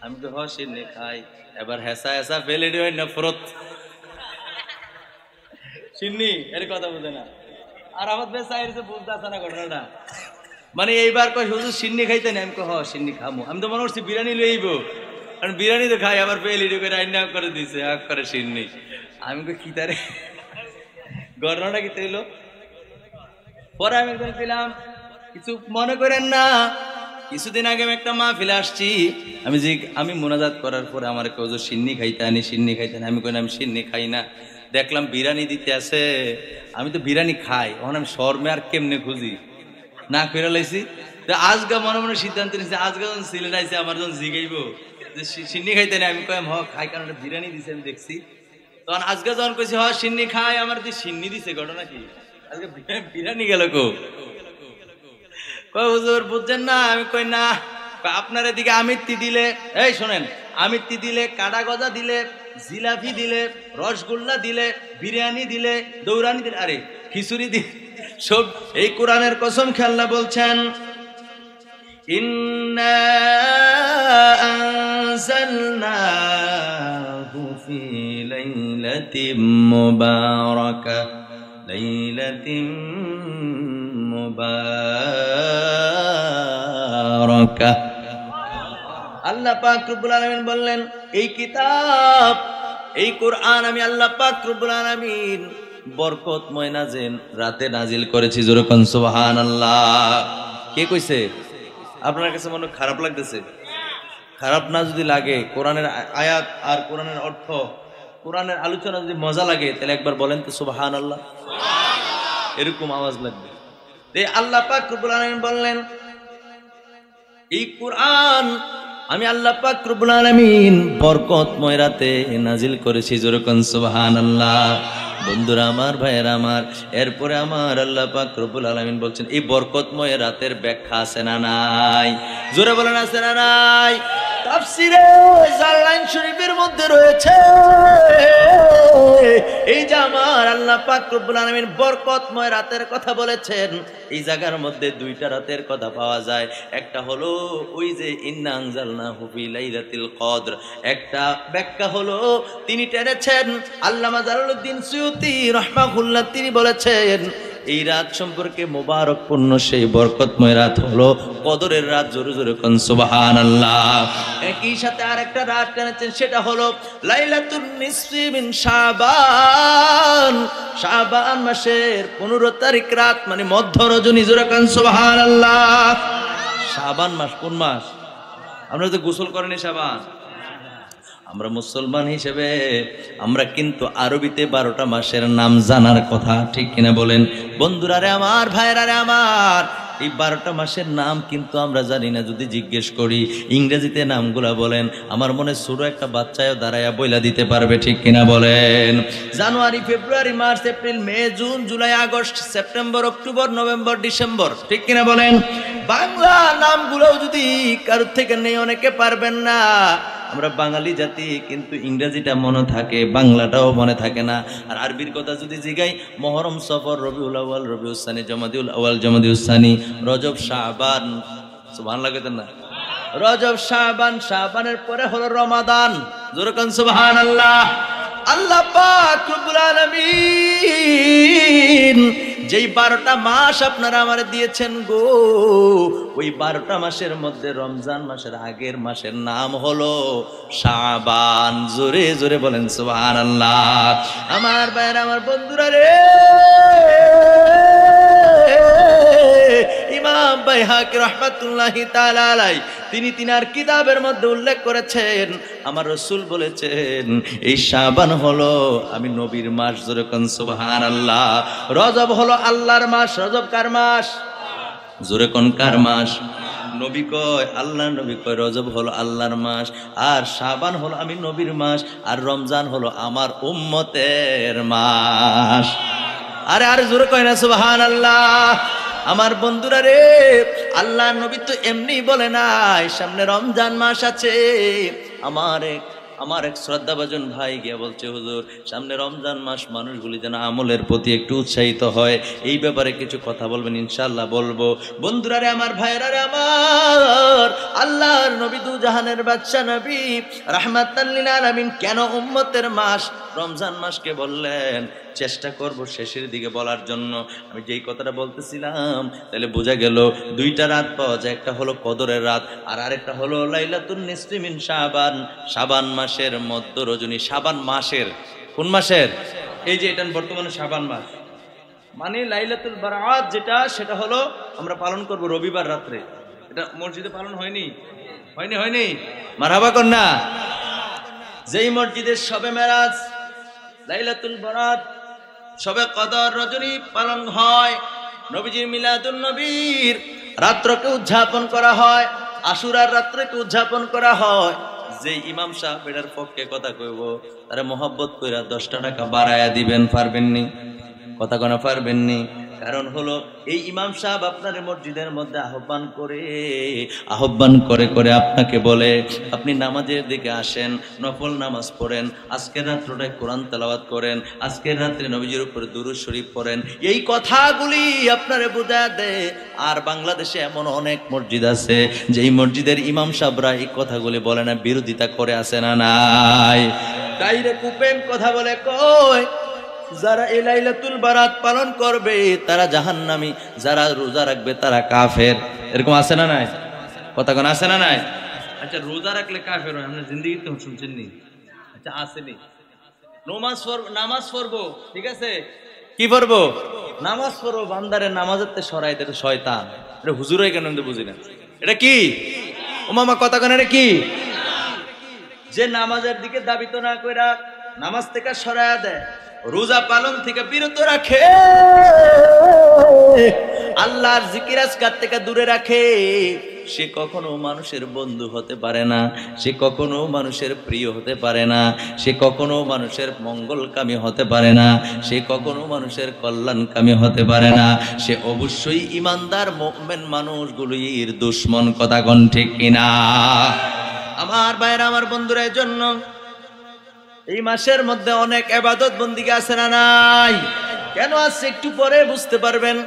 আমি তো হ সিন্নি খাই। এবার হেসা হেসা ফেলে দিই নফরত, সিন্নি এর কথা বুঝে না। আর আমার বেশ বুঝতে আসে না ঘটনাটা। মানে এইবার কয় হুজুর সিন্নি খাইতানি। আমি হ সিন্নি খামো। আমি তো মনে করছি বিরিয়ানি লইব, কারণ বিরিয়ানি তো খাই। আবার পেলি করে রান্না করে দিছে, আগ করে সিন্নি। আমি কই কি তারে ঘটনাটা কি তৈল? পরে আমি একদম ছিলাম, কিছু মনে করেন না, কিছুদিন আগে আমি একটা মাহফিলে আসছি। আমি মোনাজাত করার পরে আমার কেউ সিন্নি খাইতে আনি, সিন্নি খাইতে আনি। আমি কই না, আমি সিন্নি খাই না। দেখলাম বিরিয়ানি দিতে আছে, আমি তো বিরিয়ানি খাই। ওখানে আমি শর্মে আর কেমনে খুঁজি, না ফেরা লাইছি। আজকে মনে মনে সিদ্ধান্ত নিচ্ছে, আজকে যখন সিলেট আইছে আমার যখন জিগাইব যে সিন্নি খাইতে নেই, আমি কইম হ খাই, কারণ বিরিয়ানি দিছে আমি দেখছি। তখন আজকে যখন কইছি হ সিন্নি খাই, আমার যে সিন্নি দিছে, ঘটনা কি আজকে বিরিয়ানি গেল কো? কয় হুজুর বুঝছেন না? আমি কই না, আপনার এদিকে আমিত্তি দিলে, এই শোনেন, আমিত্তি দিলে, কাটা গজা দিলে, জিলাপি দিলে, রসগোল্লা দিলে, বিরিয়ানি দিলে, দৌরানি দিলে, আরে খিচুড়ি দিলে, সব এই কোরআনের কসম খেলনা বলছেন, ইন্না আনজালনাহু ফি লাইলাতিন মুবারাকা, লাইলাতিন মুবারাকা। আল্লাহ পাক রব্বুল আলামিন বললেন, এই কিতাব, এই কোরআন আমি আল্লাহ পাক রব্বুল আলামিন বরকতময় রাতে নাজিল করেছি। জোরে কোন সুবহানাল্লাহ। কে কইছে? আপনার কাছে মনে খারাপ লাগতেছে? খারাপ না যদি লাগে, কোরআনের আয়াত আর কোরআনের অর্থ, কোরআনের আলোচনা যদি মজা লাগে, তাহলে একবার বলেন তো সুবহানাল্লাহ। এরকম আওয়াজ লাগবে। আল্লাহ পাক রব্বুল আলামিন বললেন, এই কোরআন আমি আল্লাহ পাক রব্বুল আলামিন বরকতময় রাতে নাজিল করেছি। জোরে কোন সুবহানাল্লাহ। বন্ধুরা আমার, ভাইয়েরা আমার, এরপরে আমার আল্লাহ পাক রব্বুল আলামিন বলছেন, এই বরকতময় রাতের ব্যাখ্যা আছে না নাই? জোরে বলেন আছে না নাই? তাফসীরে জালালাইন শরীফের মধ্যে রয়েছে, এই যে আমার আল্লাহ পাক রব্বুল আলামিন বরকতময় রাতের কথা বলেছেন, এই জায়গার মধ্যে দুইটা রাতের কথা পাওয়া যায়। একটা হলো ওই যে ইন্না আনজালনাহু ফি লাইলাতিল কদর, একটা ব্যাখ্যা হলো তিনি টেনেছেন আল্লামা জালালউদ্দিন সুয়ুতী রাহমাহুল্লাহ, তিনি বলেছেন এই রাত সম্পর্কে মোবারকপূর্ণ সেই বরকতময় রাত হলো কদরের রাত। জোরে জোরে কোন সুবহানাল্লাহ। একই সাথে আরেকটা রাত টেনেছেন, সেটা হলো লাইলাতুন নিসফি মিন শাবান, শাবান মাসের 15 তারিখ রাত, মানে মধ্য রজনী। জোরে কোন সুবহানাল্লাহ। শাবান মাস কোন মাস? আমরা তো গোসল করেনি শাবান। আমরা মুসলমান হিসেবে আমরা কিন্তু আরবিতে 12টা মাসের নাম জানার কথা, ঠিক কিনা বলেন? বন্ধুরা রে আমার, ভাইরা রে আমার, এই 12টা মাসের নাম কিন্তু আমরা জানি না। যদি জিজ্ঞেস করি ইংরেজিতে নামগুলা বলেন, আমার মনে ছোট একটা বাচ্চায়ও দাঁড়ায়া বইলা দিতে পারবে, ঠিক কিনা বলেন? জানুয়ারি, ফেব্রুয়ারি, মার্চ, এপ্রিল, মে, জুন, জুলাই, আগস্ট, সেপ্টেম্বর, অক্টোবর, নভেম্বর, ডিসেম্বর, ঠিক কিনা বলেন? বাংলা নামগুলোও যদি কারোর থেকে নেই, অনেকে পারবেন না। আমরা বাঙালি জাতি, কিন্তু ইংরেজিটা মনে থাকে, বাংলাটাও মনে থাকে না। আর আরবির কথা যদি জিগাই, মহরম, সফর, রবিউল আউয়াল, রবিউল সানি, জমাদিউল আউয়াল, জমাদিউল সানি, রজব, শাবান, সুবহানাল্লাহ কইতেন না? রজব, শাবান, শাবানের পরে হলো রমাদান। জোরে কোন সুবহানাল্লাহ। আল্লাহ পাক রব্বুল আলামিন যেই 12টা মাস আপনারা আমারে দিয়েছেন গো, ওই 12টা মাসের মধ্যে রমজান মাসের আগের মাসের নাম হলো শাবান। জোরে জোরে বলেন সুবহানাল্লাহ। আমার ভাইরা, আমার বন্ধুরা রে, ইমাম বাইহাকি রাহমাতুল্লাহি তাআলা আলাইহি তিনি তিনার কিতাবের মধ্যে উল্লেখ করেছেন, আমার রাসূল বলেছেন এই শাবান হলো আমি নবীর মাস। জোরে কোন সুবহানাল্লাহ। রজব হলো আল্লাহর মাস। রজব কার মাস? জোরে কোন কার মাস? নবী কয়, আল্লাহর নবী কয় রজব হলো আল্লাহর মাস, আর শাবান হলো আমি নবীর মাস, আর রমজান হলো আমার উম্মতের মাস। আরে আরে জোরে কয় না সুবহানাল্লাহ। আমার বন্ধুরা রে, আল্লাহ নবী তো এমনি বলে নাই সামনে রমজান মাস আছে। আমার এক শ্রদ্ধাভাজন ভাই গিয়ে বলছে, হুজুর সামনে রমজান মাস, মানুষগুলি যেন আমলের প্রতি একটু উৎসাহিত হয়, এই ব্যাপারে কিছু কথা বলবেন? ইনশাআল্লাহ বলবো। বন্ধুরা রে আমার, ভাইরা রে আমার, আল্লাহর নবী দু জাহানের বাদশা নবী রাহমাতাল লিল আলামিন কেন উম্মতের মাস রমজান মাসকে বললেন? চেষ্টা করব শেষের দিকে বলার জন্য। আমি যেই কথাটা বলতেছিলাম, তাহলে বোঝা গেল দুইটা রাত পাওয়া যায়, একটা হলো কদরের রাত, আর আরেকটা হলো লাইলাতুন নিসফি মিন শাবান, শাবান মাসের মধ্য রজনী। শাবান মাসের কোন মাসের? এই যে এটা বর্তমানে শাবান মাস, মানে লাইলাতুল বারাত যেটা, সেটা হলো আমরা পালন করব রবিবার রাত্রে। এটা মসজিদে পালন হয়নি? মারহাবা কন্যা। যেই মসজিদে শবে মেরাজ, লাইলাতুল বারাত, শবে কদর রজনী পালন হয়, নবীজির মিলাদুন নবীর রাত্রকে উদযাপন করা হয়, আশুরার রাত্রকে উদযাপন করা হয়। যে ইমাম সাহেব এটার পক্ষে কথা কইব তারে মহব্বত কইরা 10টা টাকা বাড়ায়া দিবেন, পারবেননি? কথা কোনা পারবেননি? কারণ হলো এই ইমাম সাহেব আপনার মসজিদের মধ্যে আহ্বান করে করে আপনাকে বলে আপনি নামাজের দিকে আসেন, নফল নামাজ পড়েন, আজকের রাত্রটায় কোরআন তেলাওয়াত করেন, আজকের রাত্রে নবীজির উপরে দুরূদ শরীফ পড়েন। এই কথাগুলি আপনারে বোঝা দেয়। আর বাংলাদেশে এমন অনেক মসজিদ আছে যেই মসজিদের ইমাম সাহেবরা এই কথাগুলি বলে না, বিরোধিতা করে আছে না নাই? ডাইরেক্ট ওপেন কথা বলে কই যারা এই লাইলাতুল বারাত পালন করবে তারা জাহান্নামী, যারা রোজা রাখবে তারা কাফের। এরকম আছে না নাই? কথা কোন আছে না নাই? আচ্ছা, রোজা রাখলে কাফের হয়, আপনি জিন্দেগিতে শুনছেন নি? আচ্ছা, আসেনি? নামাজ পড়বো, ঠিক আছে, কি পড়বো? নামাজ পড়বো, বান্দারে নামাজের সরাই দেবে শয়তান। এটা হুজুর কেন বুঝি না, এটা কি? ও মামা কথা কেন, এটা কি? যে নামাজের দিকে দাবিত না কইরা নামাজ থেকে সরাইয়া দেয়, রোজা পালন থেকে বিরত রাখে, আল্লাহর জিকির আজকার থেকে দূরে রাখে, সে কখনো মানুষের বন্ধু হতে পারে না, সে কখনো মানুষের প্রিয় হতে পারে না, সে কখনো মানুষের মঙ্গলকামী হতে পারে না, সে কখনো মানুষের কল্যাণকামী হতে পারে না। সে অবশ্যই ইমানদার মুমিন মানুষগুলির দুশমন। কথা কোন ঠিক কিনা? আমার ভাইরা, আমার বন্ধুরা, এর জন্য এই মাসের মধ্যে অনেক ইবাদত বন্দিগি আছে না নাই? কেন আছে একটু পরে বুঝতে পারবেন।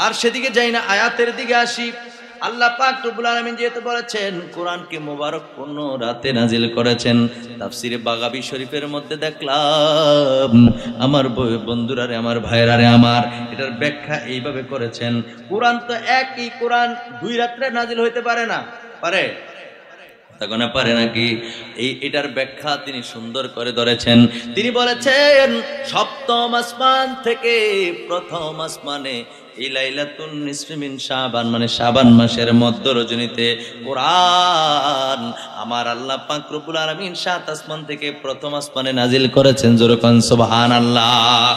আর সেদিকে যাই না, আয়াতের দিকে আসি। আল্লাহ পাক রব্বুল আলামিন যেহেতু বলেছেন কোরআনকে মুবারকপূর্ণ রাতে নাজিল করেছেন, তাফসিরে বাগাবী শরীফের মধ্যে দেখলাম আমার বন্ধুরা রে, আমার ভাইরা রে আমার, এটার ব্যাখ্যা এইভাবে করেছেন। কোরআন তো একই কোরআন 2 রাত্রে নাজিল হইতে পারে না? পারে? পারে নাকি? এটার ব্যাখ্যা তিনি সুন্দর করে ধরেছেন। তিনি বলেছেন সপ্তম আসমান থেকে প্রথম আসমানে এই লাইলাতুন নিসফি মিন শাবান, মানে শাবান মাসের মধ্য রজনীতে কোরআন আমার আল্লাহ পাক রব্বুল আলামিন 7 আসমান থেকে প্রথম আসমানে নাজিল করেছেন। জোরে কোন সুবহানাল্লাহ।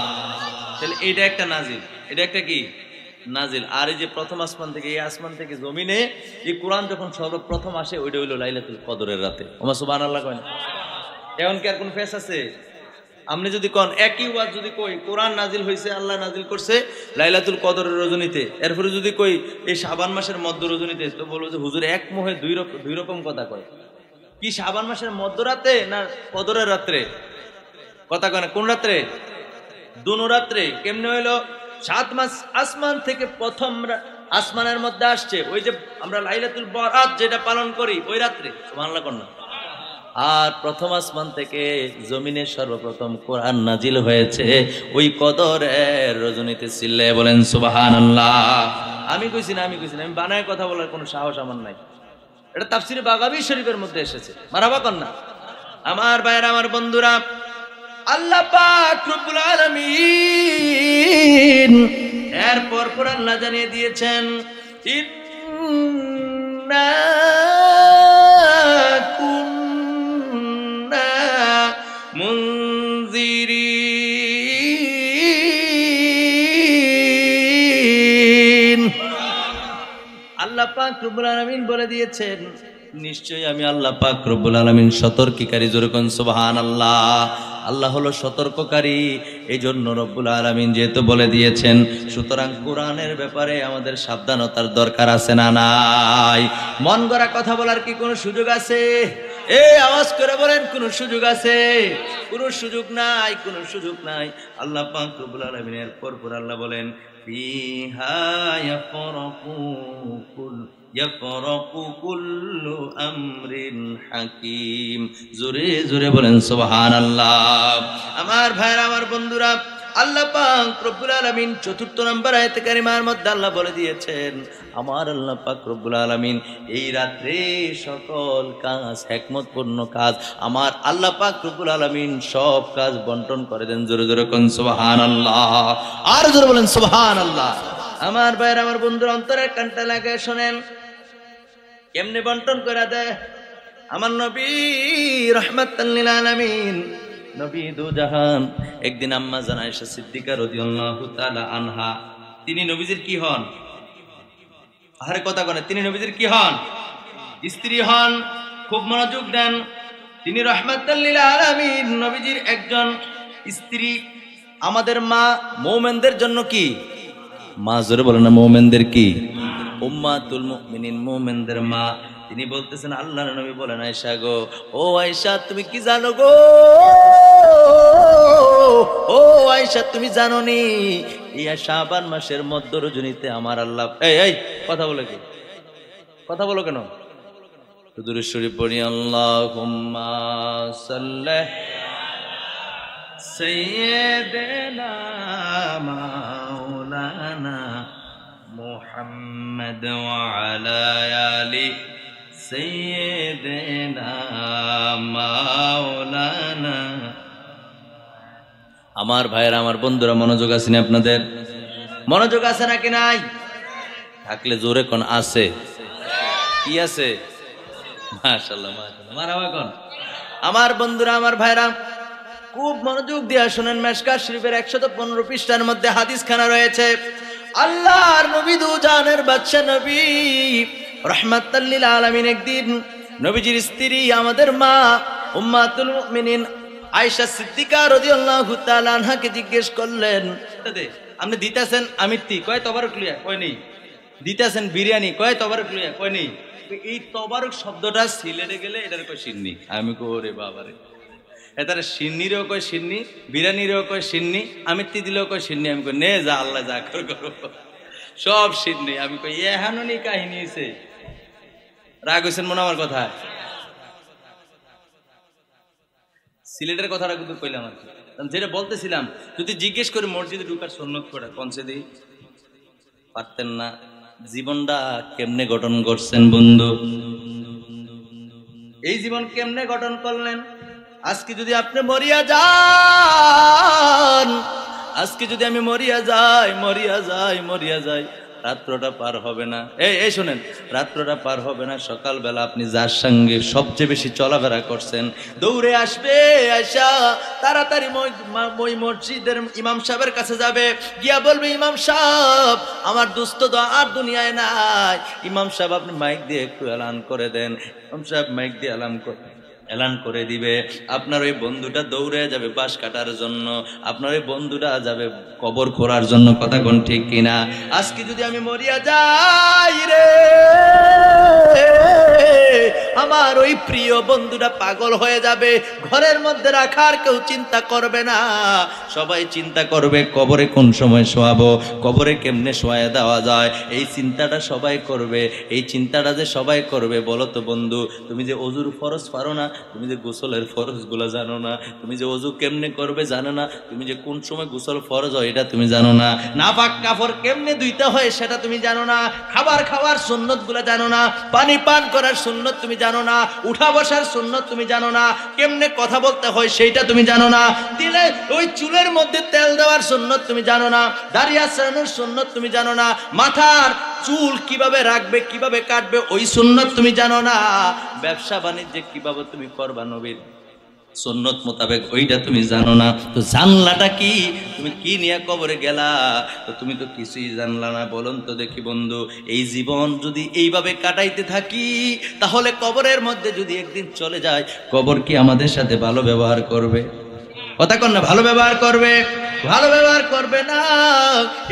তাহলে এটা একটা নাজিল, এটা একটা কি নাজিল। আর এই যে প্রথম আসমান থেকে, এই আসমান থেকে জমিনে এই কোরআন যখন সর্বপ্রথম আসে, ওইটা হইল লাইলাতুল কদরের রাতে। ওমা সুবহানাল্লাহ কয় না? এখন কি আর কোন ফেস আছে? আপনি যদি কোন একই ওয়াজ যদি কই কোরআন নাজিল হয়েছে, আল্লাহ নাজিল করছে লাইলাতুল কদরের রজনীতে, এরপরে যদি কই এই শাবান মাসের মধ্য রজনীতে, তো বলবো যে হুজুর এক মোহে দুই রকম কথা কয়। কি শাবান মাসের মধ্যরাতে না কদরের রাত্রে? কথা কয় না, কোন রাত্রে? দুনো রাত্রে। কেমনে হইলো? 7 মাস আসমান থেকে প্রথম আসমানের মধ্যে আসছে, ওই যে আমরা লাইলাতুল বরাত যেটা পালন করি ওই রাত্রে। সুবহানাল্লাহ কন্যা। আর প্রথম আসমান থেকে জমিনে সর্বপ্রথম কোরআন নাজিল হয়েছে ওই কদরের রজনীতে। চিল্লায়ে বলেন সুবহানাল্লাহ। আমি কইছি না, আমি বানায় কথা বলার কোনো সাহস আমার নাই। এটা তাফসিরে বাগাবী শরীফের মধ্যে এসেছে। মারহাবা কন্যা। আমার ভাইরা, আমার বন্ধুরা, আল্লাহ পাক রব্বুল আলামিন এরপর আল্লাহ জানিয়ে দিয়েছেন ইন্না কুন্না মুনজিরিন। আল্লাহ পাক রব্বুল আলামিন বলে দিয়েছেন নিশ্চয়ই আমি আল্লাহ পাক রব্বুল আলামিন সতর্ককারী। জোরে কোন সুবহানাল্লাহ। আল্লাহ হলো সতর্ককারী, এই জন্য রব্বুল আলামিন যেহেতু বলে দিয়েছেন, সুতরাং কোরআনের ব্যাপারে আমাদের সাবধানতার দরকার আছে না নাই? মন গড়া কথা বলার কি কোনো সুযোগ আছে? আওয়াজ করে বলেন, কোনো সুযোগ আছে? কোনো সুযোগ নাই, কোনো সুযোগ নাই। আল্লাহ পাক রব্বুল আলামিনের পর আল্লাহ বলেন ফিহা ইয়াফরাকু কুল্লু আমরিন হাকিম। জোরে জোরে বলেন সুবহানাল্লাহ। আমার ভাইরা, আমার বন্ধুরা, আল্লাহ পাক রব্বুল আলামিন 4 নম্বর আয়াতে কারিমার মধ্যে আল্লাহ বলে দিয়েছেন আমার আল্লাহ পাক রব্বুল আলামিন এই রাত্রে সকল কাজ, হিকমতপূর্ণ কাজ আমার আল্লাহ পাক রব্বুল আলামিন সব কাজ বন্টন করে দেন। জোরে জোরে কোন সুবহানাল্লাহ। আর জোরে বলেন সুবহানাল্লাহ। আমার ভাইরা, আমার বন্ধুরা, অন্তরের কানটা লাগায় শোনেন কেমনে বন্টন করে দেয় আমার নবী রাহমাতাল লিল আলামিন, নবী দু জাহান। একদিন আম্মা জান আয়েশা সিদ্দিকা রাদিয়াল্লাহু তাআলা আনহা, তিনি নবীজির কি হন? আরে কথা বলে, তিনি নবীজির কি হন? স্ত্রী হন। খুব মনোযোগ দেন, তিনি রাহমাতাল লিল আলামিন, নবীজির একজন স্ত্রী। আমাদের মা মুমিনদের জন্য কি মা? জোরে বলেন না, মুমিনদের কি? উম্মাতুল মুমিনিন, মুমিনদের মা। তিনি বলতেছেন, আল্লাহর নবী বলেন, আয়েশা গো, ও আয়েশা তুমি কি জানো গো? ও আয়েশা তুমি জানো নি ইয়া শাবান মাসের মধ্য রজনীতে আমার আল্লাহ, এই কথা বলে কি? কথা বলো কেন? দুরূদ শরীফ পড়ি, আল্লাহুম্মা সাল্লি সাইয়্যিদিনা মাওলানা মুহাম্মদ ওয়া আলা আলি সাইয়্যিদিনা মাওলানা। আমার ভাইয়েরা, আমার বন্ধুরা, মনোযোগ আছে না আপনাদের? মনোযোগ আছে নাকি নাই? থাকলে জোরে কোন আছে? কি আছে? মাশাআল্লাহ মাশাআল্লাহ, মারহাবা কোন? আমার বন্ধুরা, আমার ভাইরা, খুব মনোযোগ দিয়ে শুনেন। মিশকাত শরীফের 115 পৃষ্ঠার মধ্যে হাদিস খানা রয়েছে। আল্লাহর নবী দু জাহানের বাদশা নবী রাহমাতাল লিল আলামিন একদিন নবীজির স্ত্রী আমাদের মা উম্মাতুল মুমিনিন আয়েশা সিদ্দিকা রাদিয়াল্লাহু তাআলা আনহাকে জিজ্ঞেস করলেন, আপনি দিতেছেন আমিত্তি কয় তবারক লিয়া? কয় নেই। দিতেছেন বিরিয়ানি কয় তবারক লিয়া? কয় নেই। এই তবারক শব্দটা সিলেটে গেলে এটার কয় সিন্নি। আমি কই ওরে বাবারে, এটার সিন্নিরও কয় সিন্নি, বিরিয়ানিরও কয় সিন্নি, আমিত্তি দিলেও কয় সিন্নি। আমি কই নে যা, আল্লাহ যা করো সব সিন্নি। আমি কই এহাননি কাহিনী হইছে। রাগ হইছেন মনে আমার কথা? সিলেটের কথাটা কিন্তু কইলাম আর কি, যেটা বলতেছিলাম। যদি জিজ্ঞেস করে মসজিদে ঢুকার সুন্নত কটা কোনছে দিই, পারতেন না। জীবনটা কেমনে গঠন করছেন বন্ধু? এই জীবন কেমনে গঠন করলেন? আজকে যদি আপনি মরিয়া যান, আজকে যদি আমি মরিয়া যাই, রাত্রটা পার হবে না। এই শোনেন, রাত্রটা পার হবে না। সকালবেলা আপনি যার সঙ্গে সবচেয়ে বেশি চলাফেরা করছেন, দৌড়ে আসবে, আয়েশা তাড়াতাড়ি ওই মসজিদের ইমাম সাহেবের কাছে যাবে, গিয়া বলবে, ইমাম সাহেব আমার দুস্থ তো আর দুনিয়ায় নাই। ইমাম সাহেব আপনি মাইক দিয়ে একটু এলান করে দেন। ইমাম সাহেব মাইক দিয়ে এলান করে দিবে। আপনার ওই বন্ধুটা দৌড়ে যাবে বাঁশ কাটার জন্য, আপনার ওই বন্ধুটা যাবে কবর খোঁড়ার জন্য। কথা কোন ঠিক কিনা? আজকে যদি আমি মরিয়া যাই রে, আমার ওই প্রিয় বন্ধুটা পাগল হয়ে যাবে। ঘরের মধ্যে রাখার কেউ চিন্তা করবে না, সবাই চিন্তা করবে কবরে কোন সময় শোয়াবো, কবরে কেমনে শোয়া দেওয়া যায়, এই চিন্তাটা সবাই করবে। এই চিন্তাটা যে সবাই করবে, বলো তো বন্ধু, তুমি যে অজুর ফরজ পারো না, তুমি যে গোসলের ফরজ গুলা জানো না, তুমি যে অজু কেমনে করবে জানো না, তুমি যে কোন সময় গোসল ফরজ হয় এটা তুমি জানো না, নাপাক কাপড় কেমনে ধুইতে হয় সেটা তুমি জানো না, খাবার খাওয়ার সুন্নত গুলা জানো না, পানি পান করার সুন্নত তুমি জানো না, উঠা বসার সুন্নত তুমি জানো না, কেমনে কথা বলতে হয় সেইটা তুমি জানো না, দিলে ওই চুলের মধ্যে তেল দেওয়ার সুন্নত তুমি জানো না, দাড়ি আঁচড়ানোর সুন্নত তুমি জানো না, মাথার চুল কিভাবে রাখবে, কিভাবে কাটবে ওই সুন্নত তুমি জানো না, ব্যবসা বাণিজ্যে কিভাবে তুমি করবা নবীর সুন্নত মোতাবেক ওইটা তুমি জানো না। তো জানলাটা কি? তুমি কি নিয়ে কবরে গেলা? তো তুমি তো কিছুই জানলা না। বলুন তো দেখি বন্ধু, এই জীবন যদি এইভাবে কাটাইতে থাকি, তাহলে কবরের মধ্যে যদি একদিন চলে যায়, কবর কি আমাদের সাথে ভালো ব্যবহার করবে? কথা কন না, ভালো ব্যবহার করবে? ভালো ব্যবহার করবে না।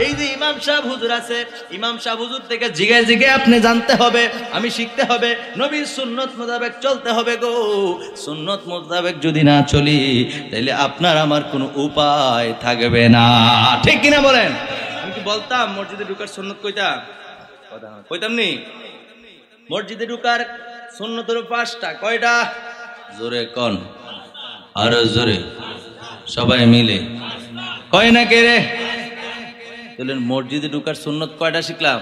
এই যে ইমাম সাহেব হুজুর আছে, ইমাম সাহেব হুজুর থেকে জিগে আপনি জানতে হবে, আমি শিখতে হবে, নবীর সুন্নত মোতাবেক চলতে হবে গো। সুন্নত মোতাবেক যদি না চলি, তাহলে আপনার আমার কোনো উপায় থাকবে না। ঠিক কিনা বলেন? আমি কি বলতাম মসজিদে ঢুকার সুন্নত কইতাম? কইতাম নি? মসজিদে ঢুকার সুন্নত হলো 5টা। কয়টা? জোরে কন, আরো জোরে, সবাই মিলে কয় না কে রে? বললেন মসজিদে ঢুকার সুন্নত কয়টা শিখলাম?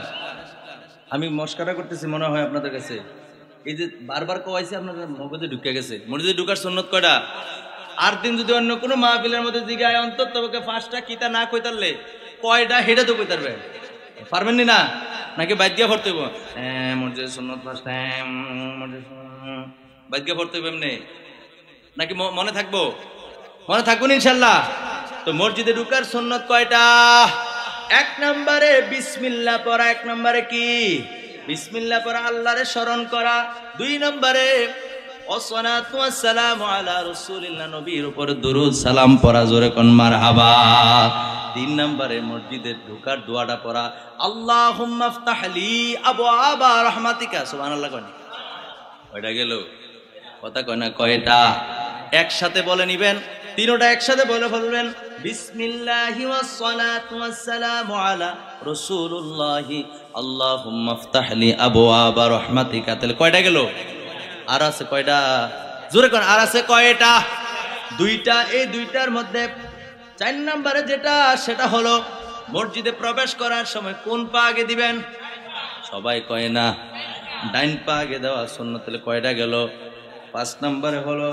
আমি মস্কারা করতেছি মনে হয় আপনাদের কাছে, এই যে বারবার কওয়াইছি আপনাদের মগজে ঢুকে গেছে। মসজিদে ঢুকার সুন্নত কয়টা? আর দিন যদি অন্য কোনো মাহফিলের মধ্যে জিগায় অন্তত তোকে 5টা কিতা না কইতারলে কয়টা হেটা তো কইতারবে, পারবেন না? নাকি বাদ দিয়া ভরতে হইব? হ্যাঁ মসজিদের সুন্নত 5টা, বাদ দিয়া ভরতে হইব এমনি? নাকি মনে থাকবো? মনে থাকবেন ইনশাল্লাহ। তো মসজিদে ঢুকার সুন্নত কয়টা? 1 নম্বরে বিসমিল্লাহ পড়া। 1 নম্বরে কি? বিসমিল্লাহ পড়া, আল্লাহরে স্মরণ করা। 2 নম্বরে ওয়াসসালাতু ওয়াসসালামু আলা রাসূলিল্লাহ, নবীর উপর দরুদ সালাম পড়া, জোরে কোন মারহাবা। 3 নম্বরে মসজিদে ঢোকার দোয়াটা পড়া, আল্লাহুম্মা ইফতাহ লি আবওয়াবা রাহমাতিকা, সুবহানাল্লাহ। কয়টা গেল? কথা কয় না, কয়টা? একসাথে বলে নিবেন, তিনটা একসাথে বলে ফেলবেন। বিসমিল্লাহি ওয়াসসালাতু ওয়াসসালামু আলা রাসূলুল্লাহি আল্লাহুম্মা ইফতাহ লি আবওয়াবা রাহমাতিকা। তাহলে কয়টা গেল? আর আছে কয়টা? জোরে কোন, আর আছে কয়টা? 2টা। এই 2টার মধ্যে 4 নম্বরে যেটা, সেটা হলো মসজিদে প্রবেশ করার সময় কোন পা আগে দিবেন? সবাই কয় না, ডাইন পা আগে দেওয়া সুন্নাত। তাহলে কয়টা গেল? 5 নম্বরে হলো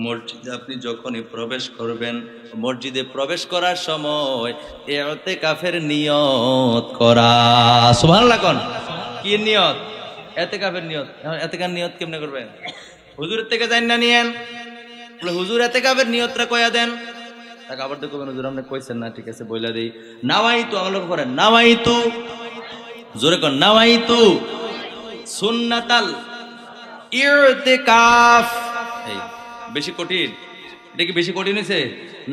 মসজিদে আপনি যখনই প্রবেশ করবেন, মসজিদে প্রবেশ করার সময় ইতিকাফের নিয়ত করা। সুবহানাল্লাহ কোন। কি নিয়ত? ইতিকাফের নিয়ত। ইতিকাফের নিয়ত কেমনে করবেন? হুজুরের থেকে জান না নিয়েন, বলে হুজুর ইতিকাফের নিয়তটা কইয়া দেন। তাকে আবার দেখবেন হুজুর আপনি কইছেন না, ঠিক আছে বইলা দেই। নাওয়াইতু, আমল করেন, নাওয়াইতু, জোরে কোন, নাওয়াইতু সুন্নাতাল ইতিকাফ। এই বেশি কঠিন? এটা কি বেশি কঠিন হয়েছে?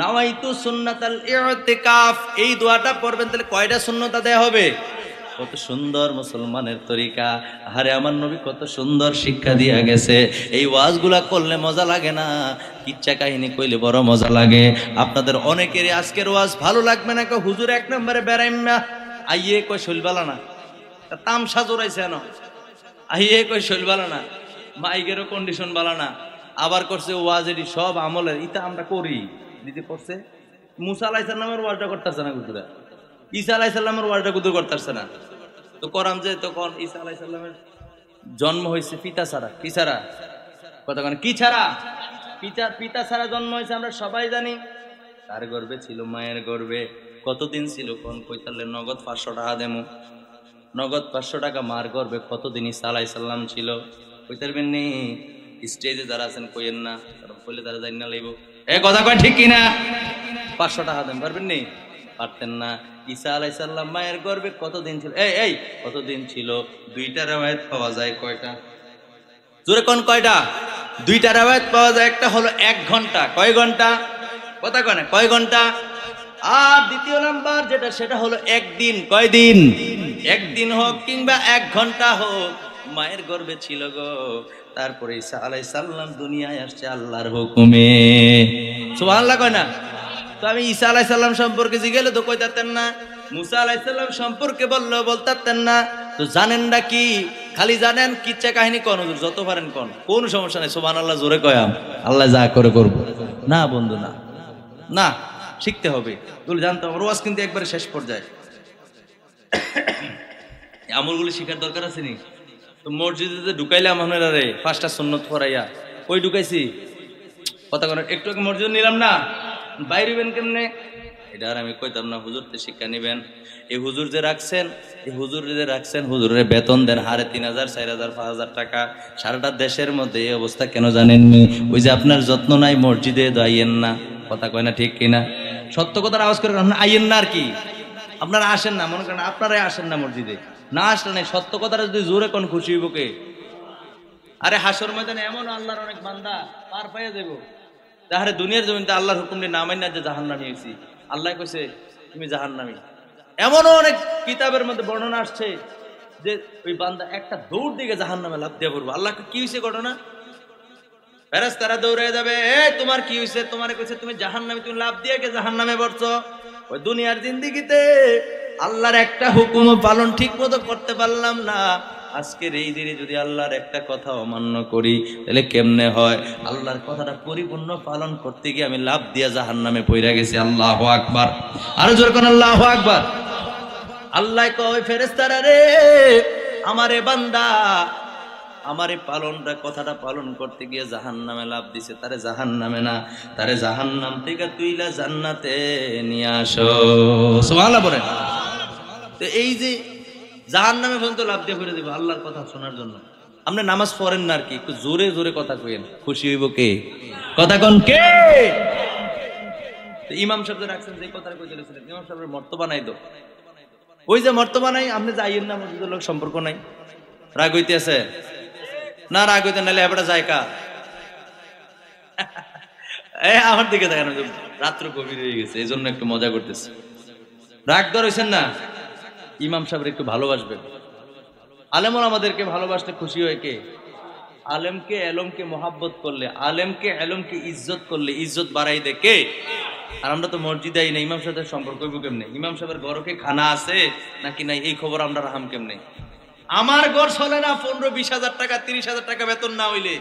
নাওয়াইতু সুন্নাতাল ইতিকাফ, এই দোয়াটা পড়বেন। তাহলে কয়টা সুন্নাত আদায় হবে? কত সুন্দর মুসলমানের তরিকা। আরে আমার নবী কত সুন্দর শিক্ষা দিয়া গেছে। এই ওয়াজগুলা করলে মজা লাগে না, কিচ্ছা কাহিনী কইলে বড় মজা লাগে। আপনাদের অনেকেরই আজকের ওয়াজ ভালো লাগবে না, হুজুর 1 নম্বরে বেড়াইম না, আইয়ে কই শৈলবালা না, তামসা জোরাইছে না, আইয়ে কই শৈলবালা না, মাইকেরও কন্ডিশন বালা না, আবার করছে ওয়াজেরই সব আমলের ইটা আমরা করি দিতে পড়ছে। মুসা আলাইহিস সালামের ওয়াজটা করতেছে না হুজুরা, ঈসা আলাইহিস সালামের ওয়াজটা হুজুর করতেছে না। তো করাম যে তখন ঈসা আলাইহিস সালামের জন্ম হয়েছে পিতা ছাড়া। কি ছাড়া? কথা কেন, কি ছাড়া? পিতা ছাড়া জন্ম হয়েছে, আমরা সবাই জানি। কার গর্ভে ছিল? মায়ের গর্ভে। কতদিন ছিল? কোন কইতালে নগদ 500 টাকা দেমু, নগদ 500 টাকা। মার গর্ভে কতদিন ঈসা আলাইহিস সালাম ছিল? কইতারবেন নি? স্টেজে যারা আছেন কইেন না, কারণ কইলে তারা জানি না লাইব। কথা কয় ঠিক কিনা? 500 টাকা দেন, পারবেন নি? পারতেন না। ঈসা আলাইহিস সালাম মায়ের গর্ভে কতদিন ছিল? এই কতদিন ছিল? 2টা riwayat পাওয়া যায়। কয়টা? জোরে কোন, কয়টা? 2টা riwayat পাওয়া যায়। একটা হলো 1 ঘন্টা। কয় ঘন্টা? কথা কয় না, কয় ঘন্টা? আর দ্বিতীয় নাম্বার যেটা, সেটা হলো 1 দিন। কয় দিন? 1 দিন হোক কিংবা 1 ঘন্টা হোক, মায়ের গর্ভে ছিল গো। তারপরে ঈসা আলাইহিস সালাম দুনিয়ায় আসছে আল্লাহর হুকুমে। সুবহানাল্লাহ কয় না? তো আমি ঈসা আলাইহিস সালাম সম্পর্কে জিজ্ঞেলে তো কইতাতেন না, মুসা আলাইহিস সালাম সম্পর্কে বললো বলতাতেন না। তো জানেন না কি? খালি জানেন কিচ্ছা কাহিনী কোন হুজুর, যত পারেন কোন, কোন সমস্যা নাই। সুবহানাল্লাহ জোরে কয়াম, আল্লাহ যা করে করব না বন্ধু, না না, শিখতে হবে, তুই জানতে হবে। রোজ কিন্তু একবারে শেষ পর্যায়ে আমলগুলি শিখার দরকার আছে নি? তো মসজিদে ঢুকাইলাম আপনারা রে 5টা সুন্নত পড়াইয়া, কই ঢুকাইছি? কথা করেন, একটু আগে মসজিদ নিলাম না, বাইরে হইবেন কেমনে? এটা আর আমি কইতাম না, হুজুরতে শিক্ষা নিবেন। এই হুজুর যে রাখছেন, এই হুজুর যে রাখছেন, হুজুরের বেতন দেন হারে 3000, 4000, 5000 টাকা। সারাটা দেশের মধ্যে এই অবস্থা কেন জানেননি? ওই যে আপনার যত্ন নাই, মসজিদে দাইয়েন না। কথা কয় না ঠিক কিনা? সত্য কথার আওয়াজ করে আপনার আইয়েন না। আর কি আপনারা আসেন না, মনে করেন আপনারাই আসেন না মসজিদে, না আসলে নাই। সত্য কথাটা যদি জোরে কোন খুশি হইব কে? আরে হাসর ময়দানে এমন আল্লাহর অনেক বান্দা পার পাইয়া যাবো, তাহারে দুনিয়ার জমিতে আল্লাহর হুকুম দিয়ে নামাই না যে জাহান্নামী হয়েছি, আল্লাহ কইছে তুমি জাহান্নামী। এমনও অনেক কিতাবের মধ্যে বর্ণনা আসছে যে ওই বান্দা একটা দৌড় দিকে জাহান্নামে লাফ দিয়ে পড়বো। আল্লাহকে কি হয়েছে ঘটনা? ফেরেশতারা দৌড়ে যাবে, তোমার কি হয়েছে? তোমার কইছে তুমি জাহান্নামে, তুমি লাফ দিয়ে কে জাহান্নামে পড়ছো? ওই দুনিয়ার জিন্দেগিতে আল্লাহর একটা হুকুম পালন ঠিক মতো করতে পারলাম না, আজকের এই দিনে যদি আল্লাহর একটা কথা অমান্য করি তাহলে কেমনে হয়? আল্লাহর কথাটা পরিপূর্ণ পালন করতে গিয়ে আমি লাফ দিয়া জাহান্নামে পইরা গেছি। আল্লাহু আকবার, আরো জোরে কোন আল্লাহু আকবার। আল্লাহ কয় ফেরেশতারা রে, আমারে বান্দা আমারে পালনটা কথাটা পালন করতে গিয়ে জাহান্নামে লাফ দিছে, তারে জাহান্নামে না, তারে জাহান্নাম থেকে তুইলা জান্নাতে নিয়ে আসো। সুবহানাল্লাহ বলেন। তো এই যে জাহান্নামে পর্যন্ত লাফ দিয়ে করে দেব আল্লাহর কথা শোনার জন্য। আপনি নামাজ পড়েন না আর কি, একটু জোরে জোরে কথা কইেন, খুশি হইব কে? কথা কোন কে? ইমাম সাহেব রাখছেন যে কথাটা কই চলেছিলেন, ইমাম সাহেবের মর্তবা নাই। তো ওই যে মর্তবা নাই, আপনি যাইয়েন না, মসজিদের লোক সম্পর্ক নাই। রাগ হইতেছে না? রাগ হইতে নাহলে এবারে জায়গা আমার দিকে দেখেন, রাত্র গভীর হয়ে গেছে, এই জন্য একটু মজা করতেছে। রাগ ধরেছেন না? ইমাম সাহেব একটু ভালোবাসবেন। আলেমরা আমাদেরকে ভালোবাসলে খুশি হয় কে? আলেমকে এলমকে মোহাব্বত করলে, আলেমকে এলমকে ইজ্জত করলে ইজ্জত বাড়াই দে কে? আর আমরা তো মসজিদে না, ইমাম সাহেবের সম্পর্ক হইব কেমনে? ইমাম সাহেবের ঘরকে খানা আছে নাকি নাই এই খবর আমরা রাহাম কেমনে? আমার ঘর চলে না 15-20 হাজার টাকা 30 হাজার টাকা বেতন না হইলে।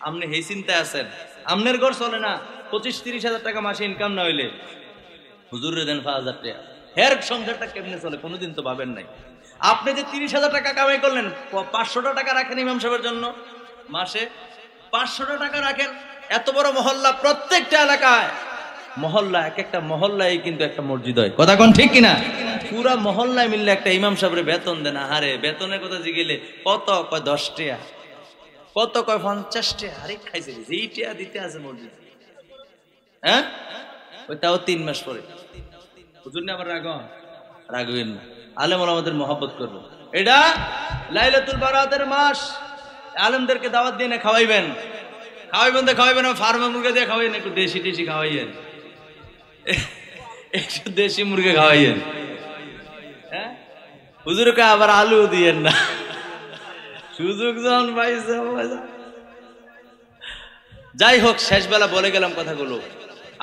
আপনি এই চিন্তায় আছেন? আপনার ঘর চলে না 25-30 হাজার টাকা মাসে ইনকাম না হইলে হুজুরে দেন 5,000 টাকা, হের সংসারটা কেমনে চলে কোনোদিন তো ভাবেন নাই। আপনি যে 30,000 টাকা কামাই করলেন, 500 টাকা রাখেন ইমাম সাহেবের জন্য মাসে, 500 টাকা রাখেন। এত বড় মহল্লা, প্রত্যেকটা এলাকায় মহল্লা, এক একটা মহল্লায় কিন্তু একটা মসজিদ হয়, কথা কোন ঠিক কিনা? পুরা মহল্লায় মিললে একটা ইমাম সাহেবের বেতন দেন। আরে বেতনের কথা জিগেলে কত কয় 10 টাকা, কত কয় 50 টাকা। আরে খাইছে যেই টাকা দিতে আছে মসজিদ, হ্যাঁ ওইটাও 3 মাস পরে। হুজুর না আবার রাগবেন না, আলেমরা আমাদের মহব্বত করবে। এটা লাইলাতুল বারাতের মাস, আলেমদেরকে দাওয়াত দিয়ে না খাওয়াইবেন, তো খাওয়াইবেন ফার্মে মুরগি দিয়ে খাওয়াইবেন, একটু দেশি টেশি খাওয়াইয়েন, একটু দেশি মুরগি খাওয়াইয়েন, হ্যাঁ হুজুরকে আবার আলু দিয়েন না, সুযোগ যখন পাইছে। যাই হোক, শেষ বেলা বলে গেলাম কথাগুলো,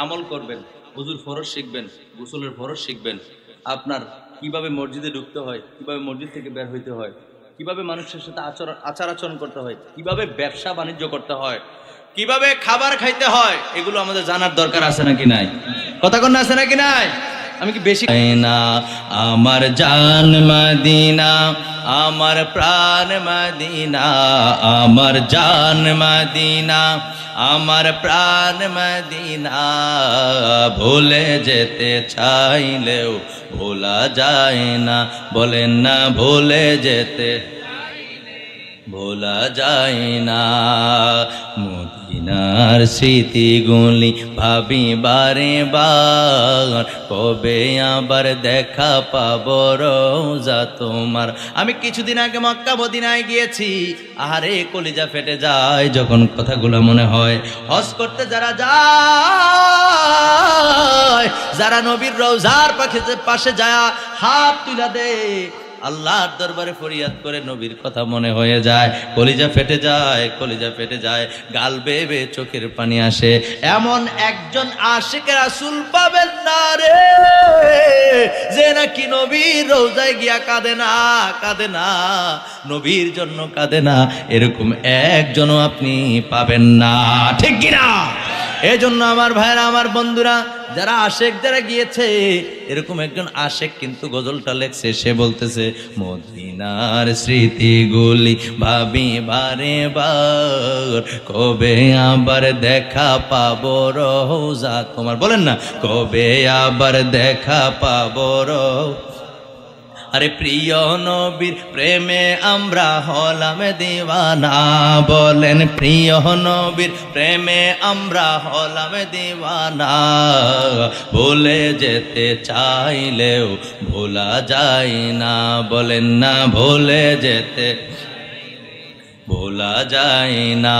আমল করবেন, হুজুর ফরজ শিখবেন, গোসলের ফরজ শিখবেন, আপনার কিভাবে মসজিদে ঢুকতে হয়, কিভাবে মসজিদ থেকে বের হইতে হয়, কিভাবে মানুষের সাথে আচার আচরণ করতে হয়, কিভাবে ব্যবসা বাণিজ্য করতে হয়, কিভাবে খাবার খাইতে হয়, এগুলো আমাদের জানার দরকার আছে নাকি নাই? কথা কোন আছে নাকি নাই? আমি কি বেশি না? আমার জান মদিনা, আমার প্রাণ মদিনা, আমার জান মদিনা, আমার প্রাণ মদিনা, ভুলে যেতে চাইলেও ভোলা যায় না, বলেন না ভুলে যেতে ভোলা যায় না। মদিনার স্মৃতিগুলি ভাবি বারে বার, কবে আবার দেখা পাবো রোজা তোমার। আমি কিছুদিন আগে মক্কা মদিনায় গিয়েছি, আরে কলিজা ফেটে যায় যখন কথাগুলো মনে হয়। হজ করতে যারা যায়, যারা নবীর রওজার পাশে যায় হাত তুলা দেয়, আল্লাহর দরবারে ফরিয়াদ করে, নবীর কথা মনে হয়ে যায়, কলিজা ফেটে যায়, কলিজা ফেটে যায়, গাল বেয়ে বেয়ে চোখের পানি আসে। এমন একজন আশিক রাসূল পাবেন না রে, যে নাকি নবীর রওজায় গিয়া কাঁদে না, কাঁদে না, নবীর জন্য কাঁদে না, এরকম একজনও আপনি পাবেন না, ঠিক কিনা? এই জন্য আমার ভাইরা, আমার বন্ধুরা, যারা আশেক যারা গিয়েছে, এরকম একজন আশেক কিন্তু গজলটা লেখছে, সে বলতেছে মদিনার স্মৃতিগুলি ভাবি বারে বার, কবে আবার দেখা পাবো রোজা তোমার। বলেন না কবে আবার দেখা পাবো রোজা। আরে প্রিয় নবীর প্রেমে আমরা হলাম দিওয়ানা, বলেন প্রিয় নবীর প্রেমে আমরা হলাম দিওয়ানা, ভুলে যেতে চাইলেও ভোলা যায় না, বলেন না ভুলে যেতে ভোলা যায় না।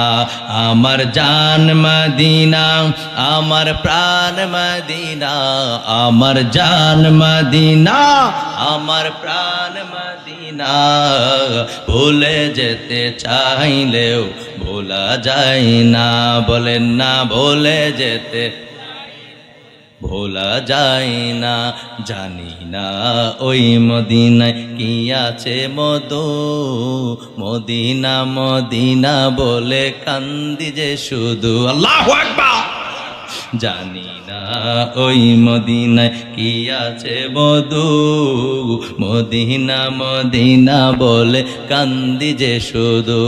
আমার জান মদিনা, আমার প্রাণ মদিনা, আমার জান মদিনা, আমার প্রাণ মদিনা, ভুলে যেতে চাইলেও ভোলা যায় না, বলেন না ভুলে যেতে ভোলা যায় না। জানি না ওই মদিনায় কি আছে মধু, মদিনা মদিনা বলে কান্দি যে শুধু। আল্লাহু আকবার। জানি না ওই মদিনায় কি আছে মধু, মদিনা মদিনা বলে কান্দি যে শুধু।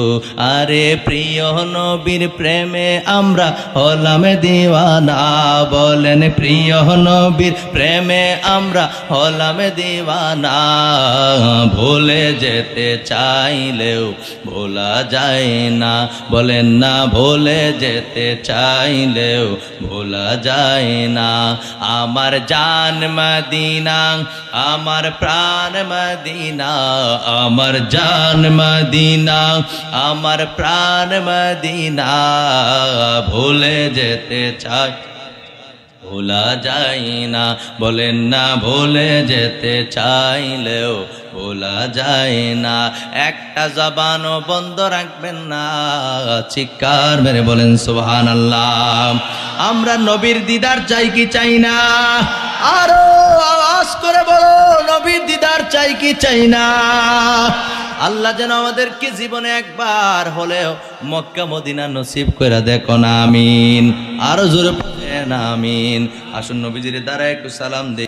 আরে প্রিয় নবীর প্রেমে আমরা হলাম দিওয়ানা, বলেন প্রিয় নবীর প্রেমে আমরা হলাম দিওয়ানা, ভুলে যেতে চাইলেও ভোলা যায় না, বলেন না ভুলে যেতে চাইলেও ভোলা ভোলা যায় না। আমার জান মদিনা, আমার প্রাণ মদিনা, আমার জান মদিনা, আমার প্রাণ মদিনা, ভুলে যেতে চাই ভোলা যায় না। বলেন না ভুলে যেতে চাইলেও ভোলা যায় না। একটা জবানও বন্ধ রাখবেন না, চিৎকার মেরে বলেন সুবহানাল্লাহ। আমরা নবীর দিদার চাই কি চাই না? আরো আওয়াজ করে বলো, নবীর দিদার চাই কি চাই না? আল্লাহ যেন আমাদেরকে জীবনে একবার হলেও মক্কা মদিনা নসিব করে দেখো না, আমিন। আরো জোরে পড়েন আমিন। আসুন নবীজির দ্বারা একটু সালাম দিই।